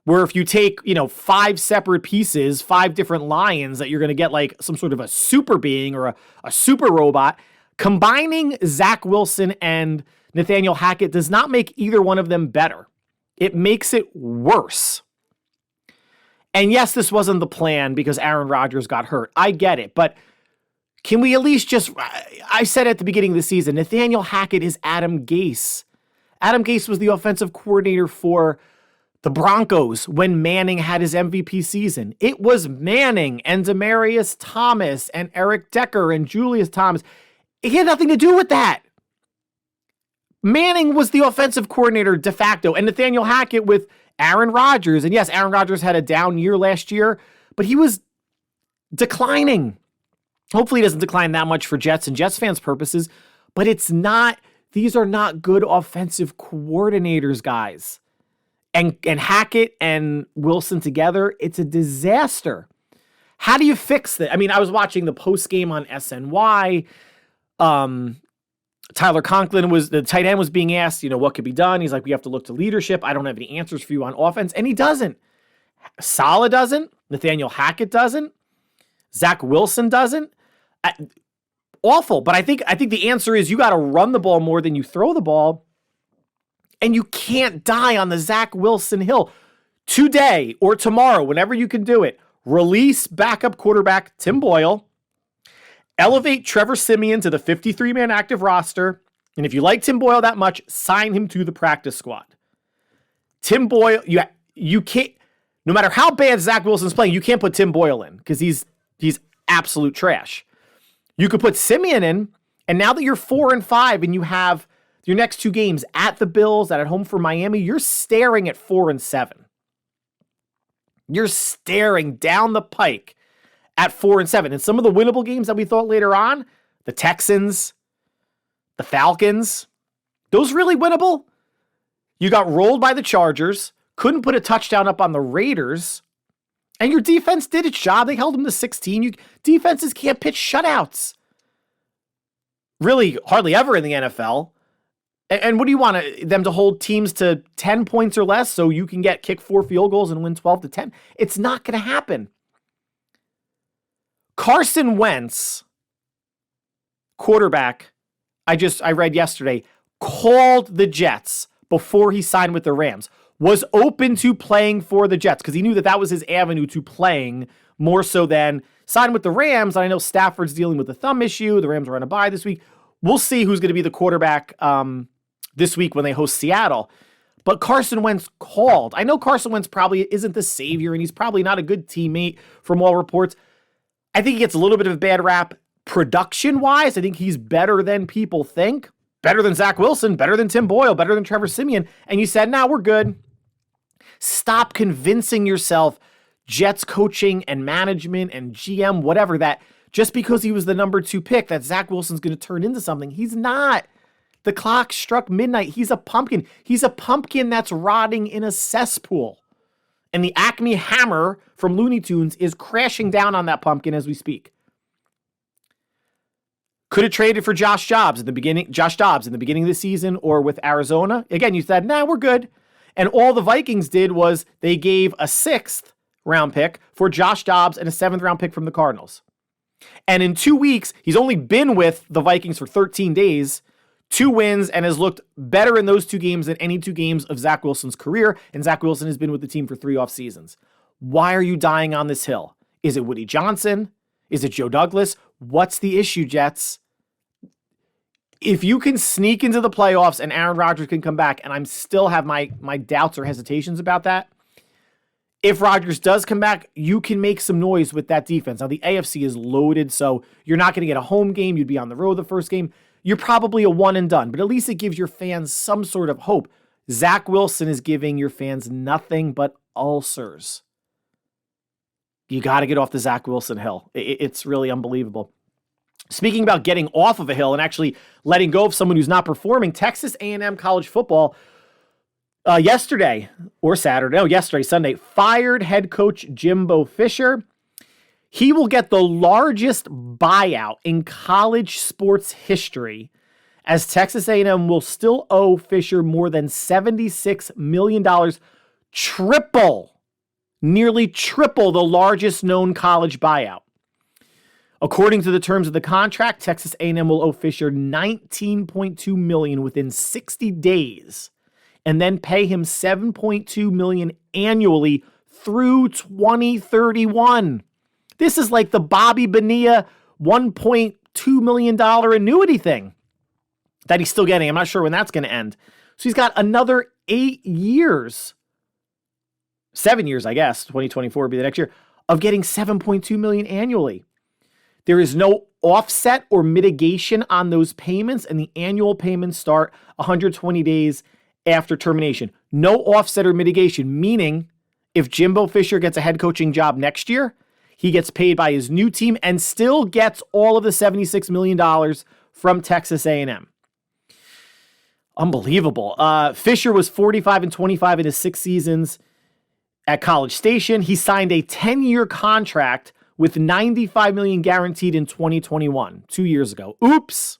where if you take, 5 separate pieces, 5 different lions, that you're going to get like some sort of a super being or a super robot. Combining Zach Wilson and Nathaniel Hackett does not make either one of them better. It makes it worse. And yes, this wasn't the plan because Aaron Rodgers got hurt. I get it. But can we at least I said at the beginning of the season, Nathaniel Hackett is Adam Gase. Adam Gase was the offensive coordinator for the Broncos when Manning had his MVP season. It was Manning and Demaryius Thomas and Eric Decker and Julius Thomas. It had nothing to do with that. Manning was the offensive coordinator de facto, and Nathaniel Hackett with Aaron Rodgers. And yes, Aaron Rodgers had a down year last year, but he was declining. Hopefully he doesn't decline that much for Jets and Jets fans' purposes, but these are not good offensive coordinators, guys. And Hackett and Wilson together, it's a disaster. How do you fix that? I mean, I was watching the post game on SNY. Tyler Conklin the tight end was being asked, what could be done? He's like, we have to look to leadership. I don't have any answers for you on offense. And he doesn't. Saleh doesn't. Nathaniel Hackett doesn't. Zach Wilson doesn't. Awful. But I think the answer is you got to run the ball more than you throw the ball. And you can't die on the Zach Wilson hill. Today or tomorrow, whenever you can do it, release backup quarterback Tim Boyle. Elevate Trevor Siemian to the 53-man active roster. And if you like Tim Boyle that much, sign him to the practice squad. Tim Boyle, you can't, no matter how bad Zach Wilson's playing, you can't put Tim Boyle in because he's absolute trash. You could put Siemian in, and now that you're 4-5 and you have your next 2 games at the Bills and at home for Miami, you're staring at 4-7. You're staring down the pike at 4-7. And some of the winnable games that we thought later on, the Texans, the Falcons, those really winnable. You got rolled by the Chargers, couldn't put a touchdown up on the Raiders, and your defense did its job. They held them to 16. Defenses can't pitch shutouts. Really, hardly ever in the NFL. And what do you want them to hold teams to 10 points or less so you can kick 4 field goals and win 12-10? It's not going to happen. Carson Wentz, quarterback, I read yesterday, called the Jets before he signed with the Rams, was open to playing for the Jets because he knew that was his avenue to playing more so than sign with the Rams. And I know Stafford's dealing with a thumb issue. The Rams are on a bye this week. we'll see who's going to be the quarterback this week when they host Seattle. But Carson Wentz called. I know Carson Wentz probably isn't the savior, and he's probably not a good teammate from all reports. I think he gets a little bit of a bad rap production-wise. I think he's better than people think. Better than Zach Wilson, better than Tim Boyle, better than Trevor Siemian. And you said, nah, we're good. Stop convincing yourself, Jets coaching and management and GM, whatever, that just because he was the number 2 pick, that Zach Wilson's going to turn into something. He's not. The clock struck midnight. He's a pumpkin. He's a pumpkin that's rotting in a cesspool. And the Acme hammer from Looney Tunes is crashing down on that pumpkin as we speak. Could have traded for Josh Dobbs in the beginning of the season or with Arizona. Again, you said, nah, we're good. And all the Vikings did was they gave a 6th round pick for Josh Dobbs and a 7th round pick from the Cardinals. And in 2 weeks, he's only been with the Vikings for 13 days, 2 wins, and has looked better in those 2 games than any 2 games of Zach Wilson's career. And Zach Wilson has been with the team for 3 off seasons. Why are you dying on this hill? Is it Woody Johnson? Is it Joe Douglas? What's the issue, Jets? If you can sneak into the playoffs and Aaron Rodgers can come back, and I'm still have my doubts or hesitations about that, if Rodgers does come back, you can make some noise with that defense. Now, the AFC is loaded, so you're not going to get a home game. You'd be on the road the first game. You're probably a one and done, but at least it gives your fans some sort of hope. Zach Wilson is giving your fans nothing but ulcers. You got to get off the Zach Wilson hill. It's really unbelievable. Speaking about getting off of a hill and actually letting go of someone who's not performing, Texas A&M college football yesterday, Sunday, fired head coach Jimbo Fisher. He will get the largest buyout in college sports history, as Texas A&M will still owe Fisher more than $76 million, nearly triple the largest known college buyout. According to the terms of the contract, Texas A&M will owe Fisher $19.2 million within 60 days, and then pay him $7.2 million annually through 2031. This is like the Bobby Bonilla $1.2 million annuity thing that he's still getting. I'm not sure when that's going to end. So he's got another 8 years, 7 years, I guess, 2024 will be the next year, of getting $7.2 million annually. There is no offset or mitigation on those payments, and the annual payments start 120 days after termination. No offset or mitigation, meaning if Jimbo Fisher gets a head coaching job next year, he gets paid by his new team and still gets all of the $76 million from Texas A&M. Unbelievable. Fisher was 45-25 in his 6 seasons at College Station. He signed a 10-year contract with $95 million guaranteed in 2021, 2 years ago. Oops.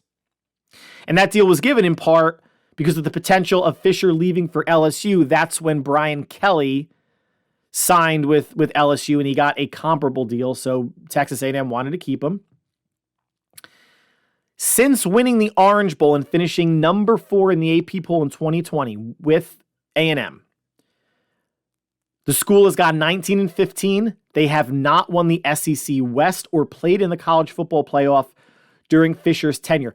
And that deal was given in part because of the potential of Fisher leaving for LSU. That's when Brian Kelly signed with LSU, and he got a comparable deal, so Texas A&M wanted to keep him. Since winning the Orange Bowl and finishing number 4 in the AP poll in 2020 with A&M, the school has gone 19-15. They have not won the SEC West or played in the college football playoff during Fisher's tenure.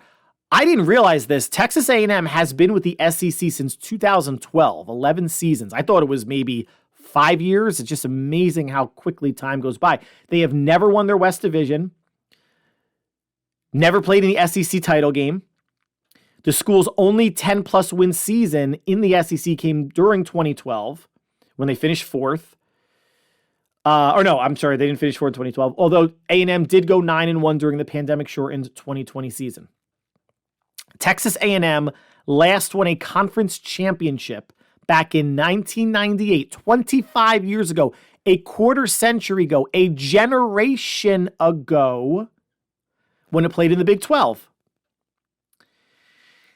I didn't realize this. Texas A&M has been with the SEC since 2012, 11 seasons. I thought it was maybe 5 years. It's just amazing how quickly time goes by. They have never won their West Division, never played in the SEC title game. The school's only 10-plus win season in the SEC came during 2012 when they finished 4th. They didn't finish 4th in 2012, although A&M did go 9-1 during the pandemic-shortened 2020 season. Texas A&M last won a conference championship back in 1998, 25 years ago, a quarter century ago, a generation ago, when it played in the Big 12.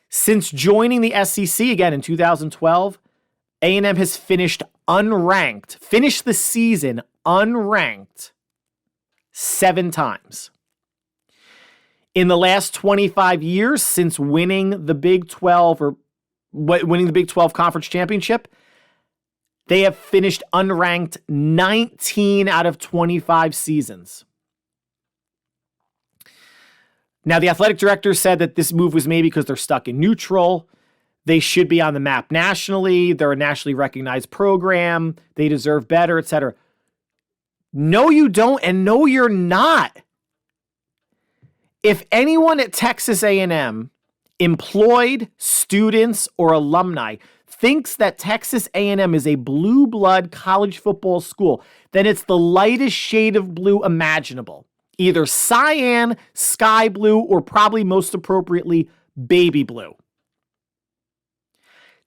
Since joining the SEC again in 2012, A&M has finished the season unranked 7 times. In the last 25 years, since winning the Big 12 or winning the Big 12 Conference Championship, they have finished unranked 19 out of 25 seasons. Now, the athletic director said that this move was made because they're stuck in neutral. They should be on the map nationally. They're a nationally recognized program. They deserve better, etc. No, you don't, and no, you're not. If anyone at Texas A&M, employed, students, or alumni, thinks that Texas A&M is a blue blood college football school, then it's the lightest shade of blue imaginable. Either cyan, sky blue, or probably most appropriately, baby blue.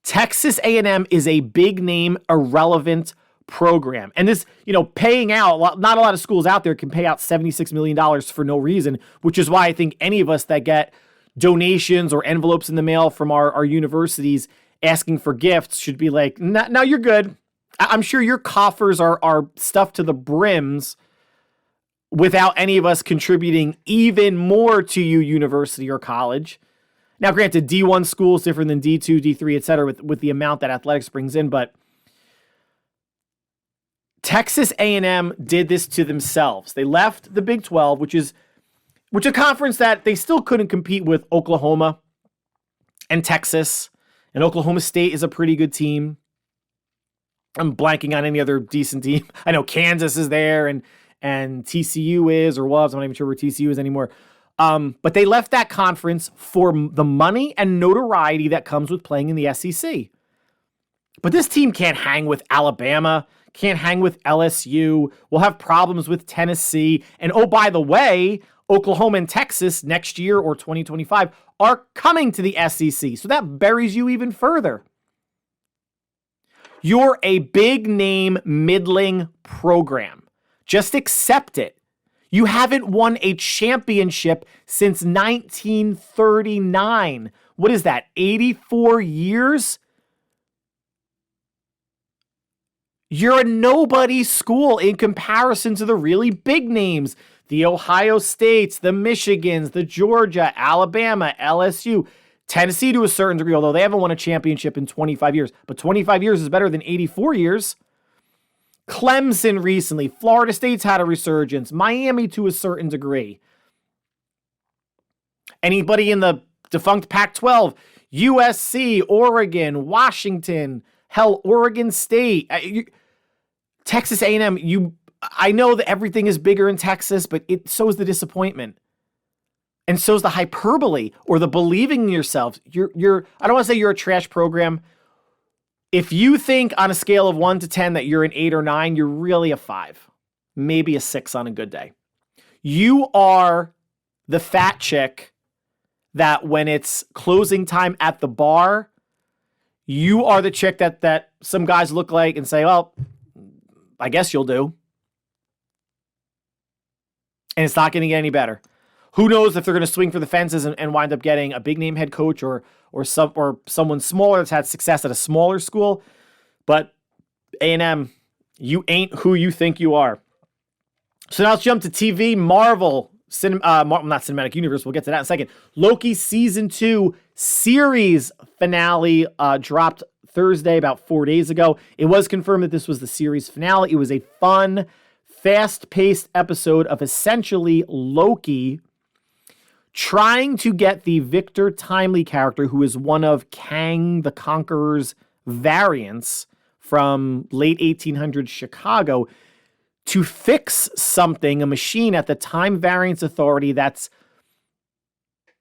Texas A&M is a big name, irrelevant program. And this, paying out, not a lot of schools out there can pay out $76 million for no reason, which is why I think any of us that get donations or envelopes in the mail from our universities asking for gifts should be like, no, you're good. I'm sure your coffers are stuffed to the brims without any of us contributing even more to you, university or college. Now, granted, D1 school is different than D2, D3, et cetera, with the amount that athletics brings in, but Texas A&M did this to themselves. They left the Big 12, which is a conference that they still couldn't compete with Oklahoma and Texas, and Oklahoma State is a pretty good team. I'm blanking on any other decent team. I know Kansas is there, and TCU is, or was. I'm not even sure where TCU is anymore. But they left that conference for the money and notoriety that comes with playing in the SEC. But this team can't hang with Alabama, can't hang with LSU. We'll have problems with Tennessee. And oh, by the way, Oklahoma and Texas next year or 2025 are coming to the SEC. So that buries you even further. You're a big name, middling program. Just accept it. You haven't won a championship since 1939. What is that, 84 years? You're a nobody school in comparison to the really big names. The Ohio States, the Michigans, the Georgia, Alabama, LSU, Tennessee to a certain degree, although they haven't won a championship in 25 years. But 25 years is better than 84 years. Clemson recently. Florida State's had a resurgence. Miami to a certain degree. Anybody in the defunct Pac-12, USC, Oregon, Washington, hell, Oregon State. Texas A&M, I know that everything is bigger in Texas, but so is the disappointment. And so is the hyperbole or the believing in yourself. I don't want to say you're a trash program. If you think on a scale of 1 to 10 that you're an 8 or 9, you're really a 5, maybe a 6 on a good day. You are the fat chick that when it's closing time at the bar, you are the chick that some guys look like and say, well, I guess you'll do. And it's not going to get any better. Who knows if they're going to swing for the fences and wind up getting a big name head coach or someone smaller that's had success at a smaller school. But A&M, you ain't who you think you are. So now let's jump to TV. Marvel, not Cinematic Universe, we'll get to that in a second. Loki Season 2 series finale dropped Thursday, about 4 days ago. It was confirmed that this was the series finale. It was a fun, fast-paced episode of essentially Loki trying to get the Victor Timely character, who is one of Kang the Conqueror's variants from late 1800s Chicago, to fix something, a machine at the Time Variance Authority that's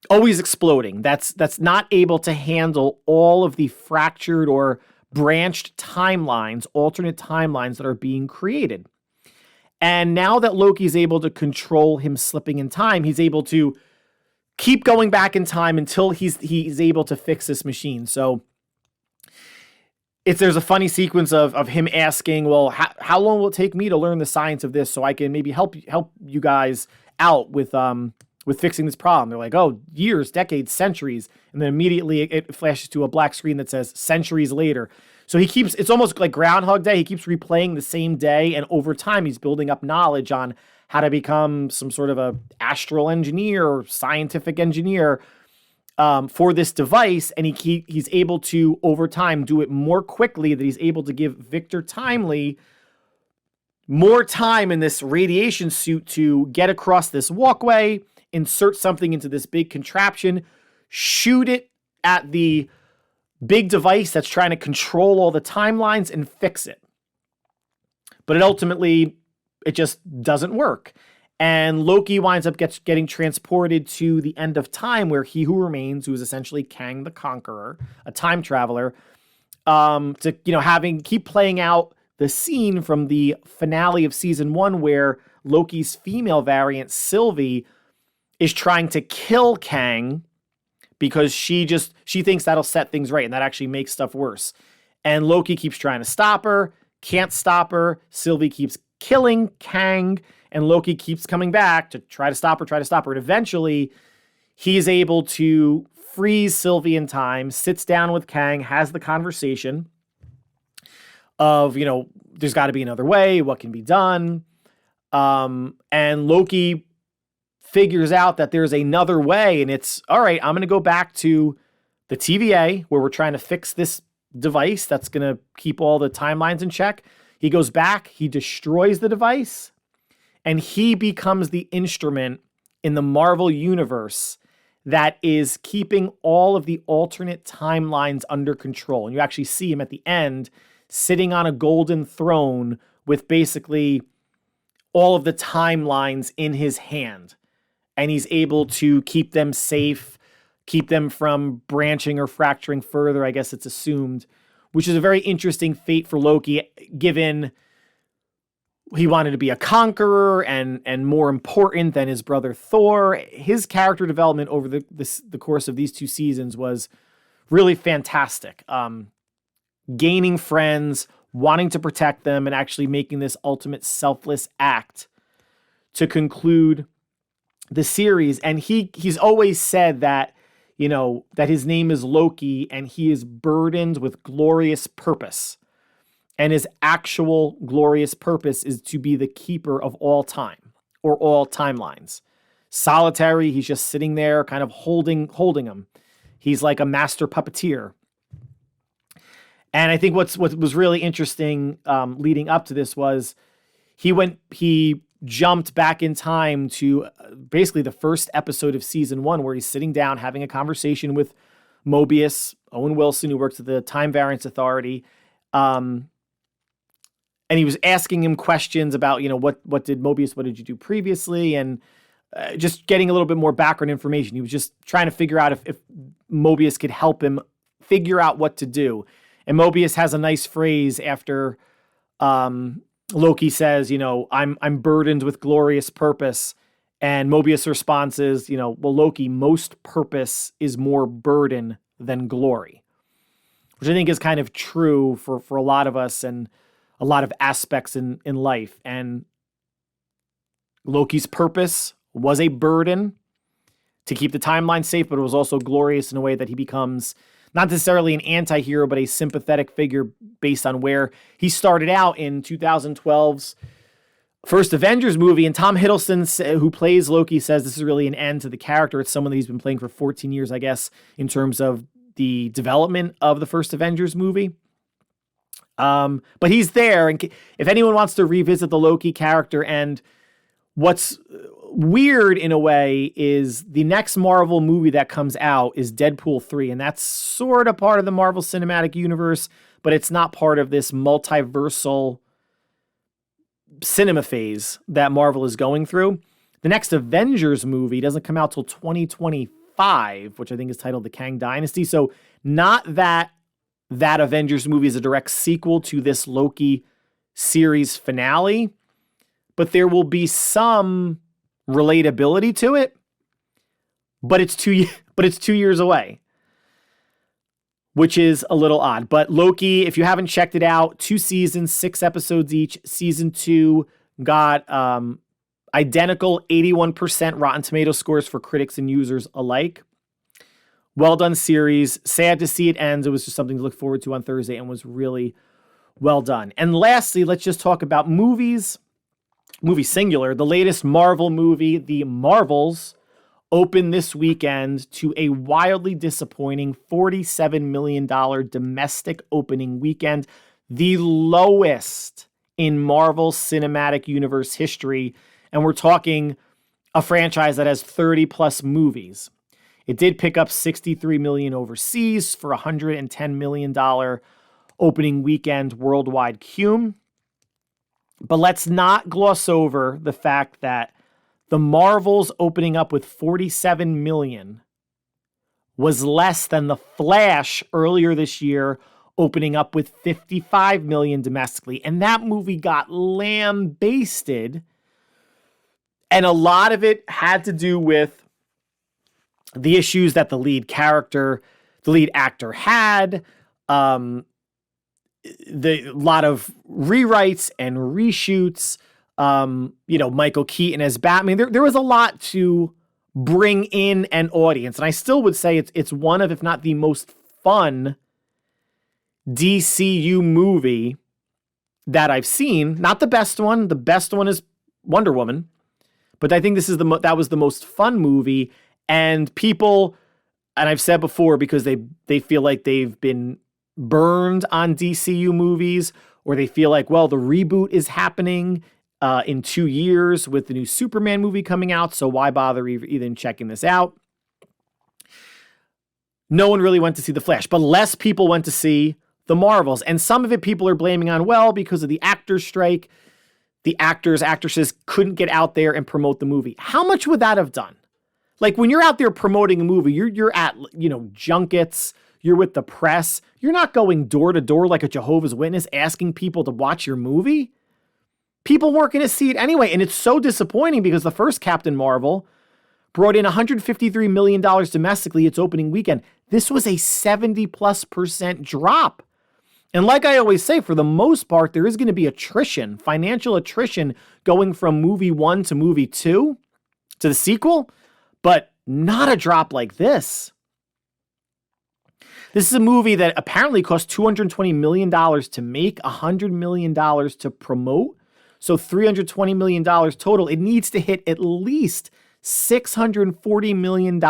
always exploding, that's not able to handle all of the fractured or branched timelines, alternate timelines that are being created. And now that Loki's able to control him slipping in time, he's able to keep going back in time until he's able to fix this machine. So there's a funny sequence of him asking, well, how long will it take me to learn the science of this so I can maybe help you guys out with fixing this problem? They're like, oh, years, decades, centuries. And then immediately it flashes to a black screen that says centuries later. So it's almost like Groundhog Day. He keeps replaying the same day. And over time, he's building up knowledge on how to become some sort of a astral engineer or scientific engineer for this device. And he's able to, over time, do it more quickly, that he's able to give Victor Timely more time in this radiation suit to get across this walkway insert something into this big contraption, shoot it at the big device that's trying to control all the timelines and fix it. But it just doesn't work. And Loki winds up getting transported to the end of time, where He Who Remains, who is essentially Kang the Conqueror, a time traveler, to keep playing out the scene from the finale of season 1, where Loki's female variant, Sylvie, is trying to kill Kang because she thinks that'll set things right, and that actually makes stuff worse. And Loki keeps trying to stop her, can't stop her. Sylvie keeps killing Kang, and Loki keeps coming back to try to stop her. And eventually, he's able to freeze Sylvie in time, sits down with Kang, has the conversation of, there's got to be another way. What can be done? And Loki figures out that there's another way, and it's, all right, I'm going to go back to the TVA where we're trying to fix this device that's going to keep all the timelines in check. He goes back, he destroys the device, and he becomes the instrument in the Marvel universe that is keeping all of the alternate timelines under control. And you actually see him at the end sitting on a golden throne with basically all of the timelines in his hand. And he's able to keep them safe, keep them from branching or fracturing further, I guess it's assumed, which is a very interesting fate for Loki, given he wanted to be a conqueror and more important than his brother Thor. His character development over the course of these 2 seasons was really fantastic. Gaining friends, wanting to protect them, and actually making this ultimate selfless act to conclude the series. And he's always said that, that his name is Loki and he is burdened with glorious purpose. And his actual glorious purpose is to be the keeper of all time, or all timelines. Solitary, he's just sitting there kind of holding them. He's like a master puppeteer. And I think what was really interesting leading up to this was he jumped back in time to basically the first episode of season 1, where he's sitting down having a conversation with Mobius, Owen Wilson, who works at the Time Variance Authority. And he was asking him questions about, what did you do previously? And just getting a little bit more background information. He was just trying to figure out if Mobius could help him figure out what to do. And Mobius has a nice phrase after Loki says, I'm burdened with glorious purpose. And Mobius' response is, well, Loki, most purpose is more burden than glory, which I think is kind of true for a lot of us and a lot of aspects in life. And Loki's purpose was a burden to keep the timeline safe, but it was also glorious in a way that he becomes not necessarily an anti-hero, but a sympathetic figure based on where he started out in 2012's first Avengers movie. And Tom Hiddleston, who plays Loki, says this is really an end to the character. It's someone that he's been playing for 14 years, I guess, in terms of the development of the first Avengers movie. But he's there, and if anyone wants to revisit the Loki character, and what's weird in a way is the next Marvel movie that comes out is Deadpool 3, and that's sort of part of the Marvel Cinematic Universe, but it's not part of this multiversal cinema phase that Marvel is going through. The next Avengers movie doesn't come out till 2025, which I think is titled The Kang Dynasty. So not that Avengers movie is a direct sequel to this Loki series finale, but there will be some relatability to it. But it's 2 years away, which is a little odd. But Loki, if you haven't checked it out, 2 seasons, 6 episodes each. Season 2 got identical 81% Rotten Tomato scores for critics and users alike. Well done series. Sad to see it ends. It was just something to look forward to on Thursday and was really well done. And lastly, let's just talk about movies. Movie singular. The latest Marvel movie, The Marvels, opened this weekend to a wildly disappointing $47 million domestic opening weekend, the lowest in Marvel Cinematic Universe history. And we're talking a franchise that has 30 plus movies. It did pick up $63 million overseas for $110 million opening weekend worldwide cum. But let's not gloss over the fact that the Marvels opening up with $47 million was less than The Flash earlier this year, opening up with $55 million domestically. And that movie got lambasted. And a lot of it had to do with the issues that the lead actor had, the lot of rewrites and reshoots, Michael Keaton as Batman. There was a lot to bring in an audience. And I still would say it's one of, if not the most fun DCU movie that I've seen. Not the best one. The best one is Wonder Woman. But I think this is that was the most fun movie. And people, and I've said before, because they feel like they've been burned on DCU movies, or they feel like, well, the reboot is happening in 2 years with the new Superman movie coming out, so why bother even checking this out? No one really went to see The Flash, but less people went to see the Marvels. And some of it people are blaming on, well, because of the actors' strike, the actors, actresses couldn't get out there and promote the movie. How much would that have done? Like, when you're out there promoting a movie, you're at, junkets, you're with the press, you're not going door to door like a Jehovah's Witness asking people to watch your movie. People weren't going to see it anyway. And it's so disappointing because the first Captain Marvel brought in $153 million domestically its opening weekend. This was a 70+% drop. And like I always say, for the most part, there is going to be attrition, financial attrition, going from movie 1 to movie 2 to the sequel, but not a drop like this. This is a movie that apparently cost $220 million to make, $100 million to promote. So $320 million total. It needs to hit at least $640 million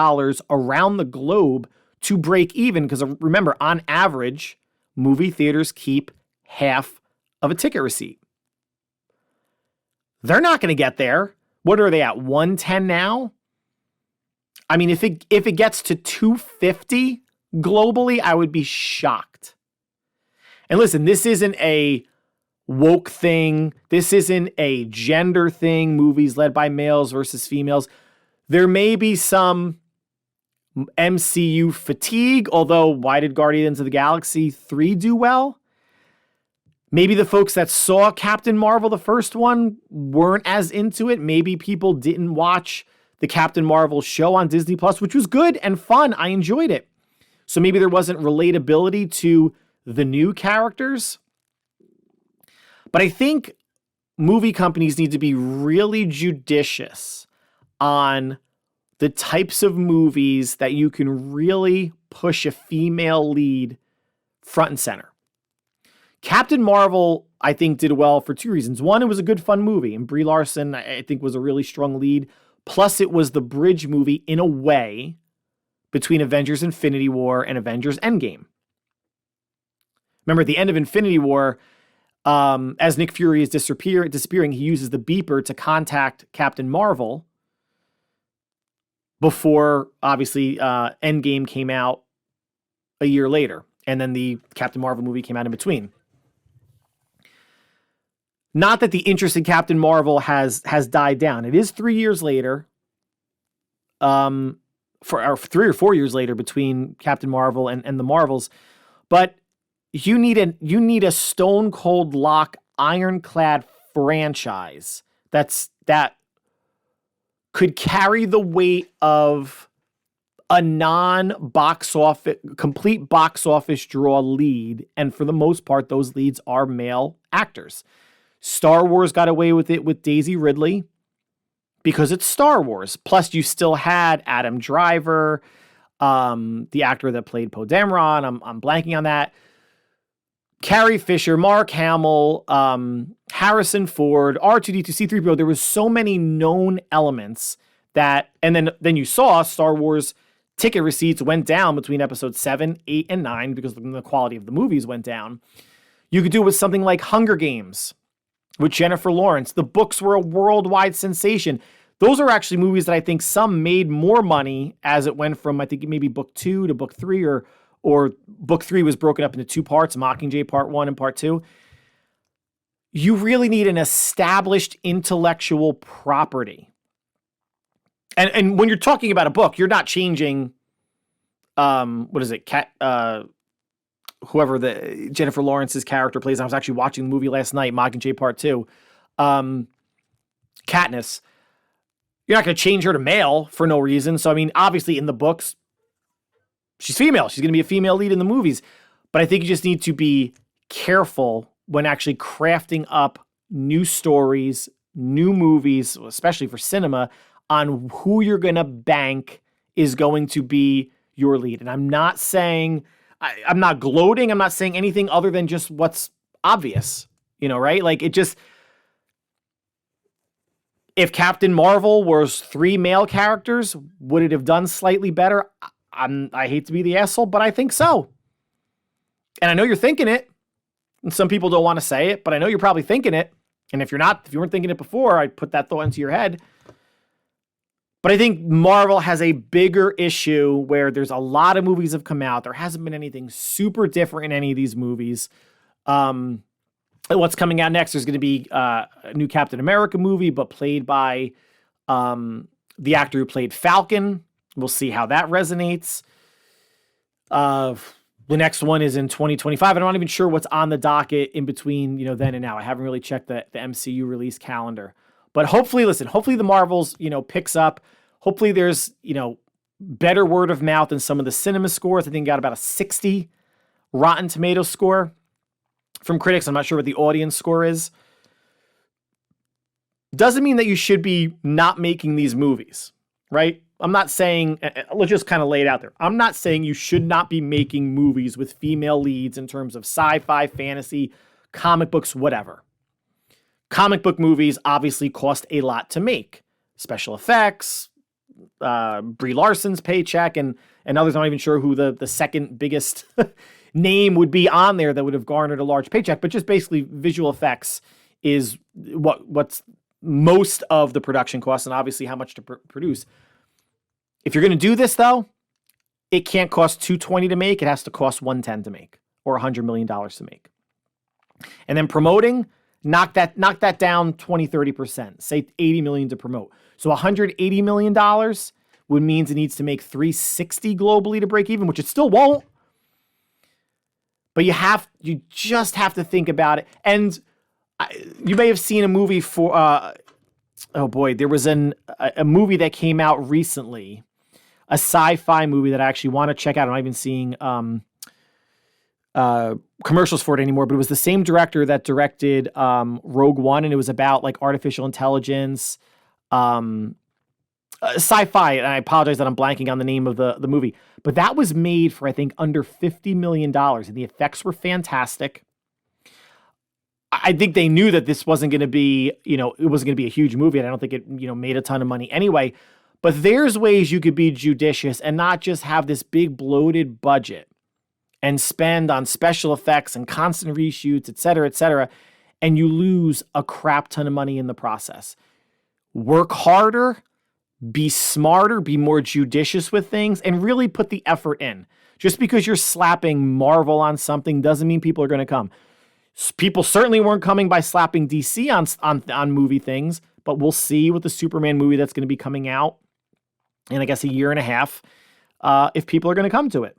around the globe to break even. Because remember, on average, movie theaters keep half of a ticket receipt. They're not going to get there. What are they at, 110 now? I mean, if it gets to 250 globally, I would be shocked. And listen, this isn't a woke thing. This isn't a gender thing, movies led by males versus females. There may be some MCU fatigue, although why did Guardians of the Galaxy 3 do well? Maybe the folks that saw Captain Marvel, the first one, weren't as into it. Maybe people didn't watch the Captain Marvel show on Disney Plus, which was good and fun. I enjoyed it. So maybe there wasn't relatability to the new characters. But I think movie companies need to be really judicious on the types of movies that you can really push a female lead front and center. Captain Marvel, I think, did well for 2 reasons. One, it was a good, fun movie, and Brie Larson, I think, was a really strong lead. Plus, it was the bridge movie, in a way, between Avengers Infinity War and Avengers Endgame. Remember, at the end of Infinity War, as Nick Fury is disappearing, he uses the beeper to contact Captain Marvel before, obviously, Endgame came out a year later. And then the Captain Marvel movie came out in between. Not that the interest in Captain Marvel has died down. It is 3 years later, or 3 or 4 years later between Captain Marvel and the Marvels. But you need a stone cold lock, ironclad franchise that could carry the weight of a complete box office draw lead. And for the most part, those leads are male actors. Star Wars got away with it with Daisy Ridley because it's Star Wars. Plus, you still had Adam Driver, the actor that played Poe Dameron. I'm blanking on that. Carrie Fisher, Mark Hamill, Harrison Ford, R2-D2, C-3PO. There was so many known elements that, and then you saw Star Wars ticket receipts went down between episodes 7, 8, and 9 because the quality of the movies went down. You could do it with something like Hunger Games with Jennifer Lawrence. The books were a worldwide sensation. those are actually movies that I think some made more money as it went from, I think, maybe book 2 to book 3, or book 3 was broken up into 2 parts, Mockingjay Part 1 and Part 2. You really need an established intellectual property. And when you're talking about a book, you're not changing, whoever the Jennifer Lawrence's character plays. I was actually watching the movie last night, Mockingjay Part 2. Katniss. You're not going to change her to male for no reason. So, I mean, obviously in the books, she's female. She's going to be a female lead in the movies. But I think you just need to be careful when actually crafting up new stories, new movies, especially for cinema, on who you're going to bank is going to be your lead. And I'm not saying, I'm not gloating. I'm not saying anything other than just what's obvious, right? Like it just, if Captain Marvel was 3 male characters, would it have done slightly better? I hate to be the asshole, but I think so. And I know you're thinking it. And some people don't want to say it, but I know you're probably thinking it. And if you weren't thinking it before, I'd put that thought into your head. But I think Marvel has a bigger issue where there's a lot of movies have come out. There hasn't been anything super different in any of these movies. What's coming out next, there's going to be a new Captain America movie, but played by the actor who played Falcon. We'll see how that resonates. The next one is in 2025. I'm not even sure what's on the docket in between, then and now. I haven't really checked the MCU release calendar. But hopefully the Marvels, picks up. Hopefully there's, better word of mouth than some of the cinema scores. I think got about a 60 Rotten Tomatoes score from critics. I'm not sure what the audience score is. Doesn't mean that you should be not making these movies, right? I'm not saying, let's just kind of lay it out there. I'm not saying you should not be making movies with female leads in terms of sci-fi, fantasy, comic books, whatever. Comic book movies obviously cost a lot to make. Special effects, Brie Larson's paycheck, and others. I'm not even sure who the second biggest name would be on there that would have garnered a large paycheck, but just basically visual effects is what's most of the production costs, and obviously how much to produce. If you're going to do this, though, it can't cost $220 to make. It has to cost $110 to make, or $100 million to make. And then promoting, knock that down 20-30%. Say $80 million to promote. So $180 million means it needs to make $360 globally to break even, which it still won't. But you just have to think about it. And you may have seen a movie for there was a movie that came out recently, a sci-fi movie that I actually want to check out. I'm not even seeing commercials for it anymore, but it was the same director that directed Rogue One, and it was about like artificial intelligence, sci-fi. And I apologize that I'm blanking on the name of the movie, but that was made for, I think, under $50 million, and the effects were fantastic. I think they knew that this wasn't going to be, it wasn't going to be a huge movie, and I don't think it, made a ton of money anyway. But there's ways you could be judicious and not just have this big bloated budget and spend on special effects and constant reshoots, et cetera, and you lose a crap ton of money in the process. Work harder, be smarter, be more judicious with things, and really put the effort in. Just because you're slapping Marvel on something doesn't mean people are going to come. People certainly weren't coming by slapping DC on movie things, but we'll see with the Superman movie that's going to be coming out in, I guess, a year and a half, if people are going to come to it.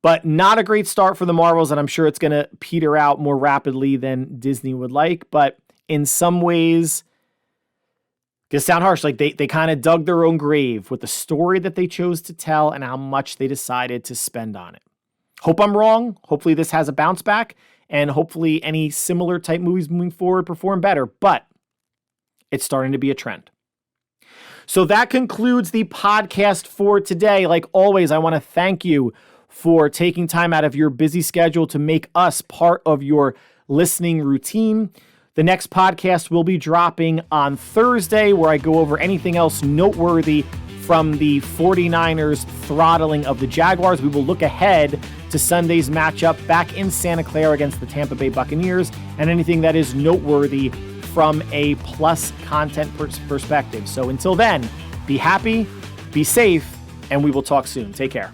But not a great start for the Marvels, and I'm sure it's going to peter out more rapidly than Disney would like. But in some ways, gonna sound harsh, like they kind of dug their own grave with the story that they chose to tell and how much they decided to spend on it. Hope I'm wrong. Hopefully this has a bounce back, and hopefully any similar type movies moving forward perform better, but it's starting to be a trend. So that concludes the podcast for today. Like always, I want to thank you for taking time out of your busy schedule to make us part of your listening routine. The next podcast will be dropping on Thursday, where I go over anything else noteworthy from the 49ers throttling of the Jaguars. We will look ahead to Sunday's matchup back in Santa Clara against the Tampa Bay Buccaneers, and anything that is noteworthy from a Plus content perspective. So until then, be happy, be safe, and we will talk soon. Take care.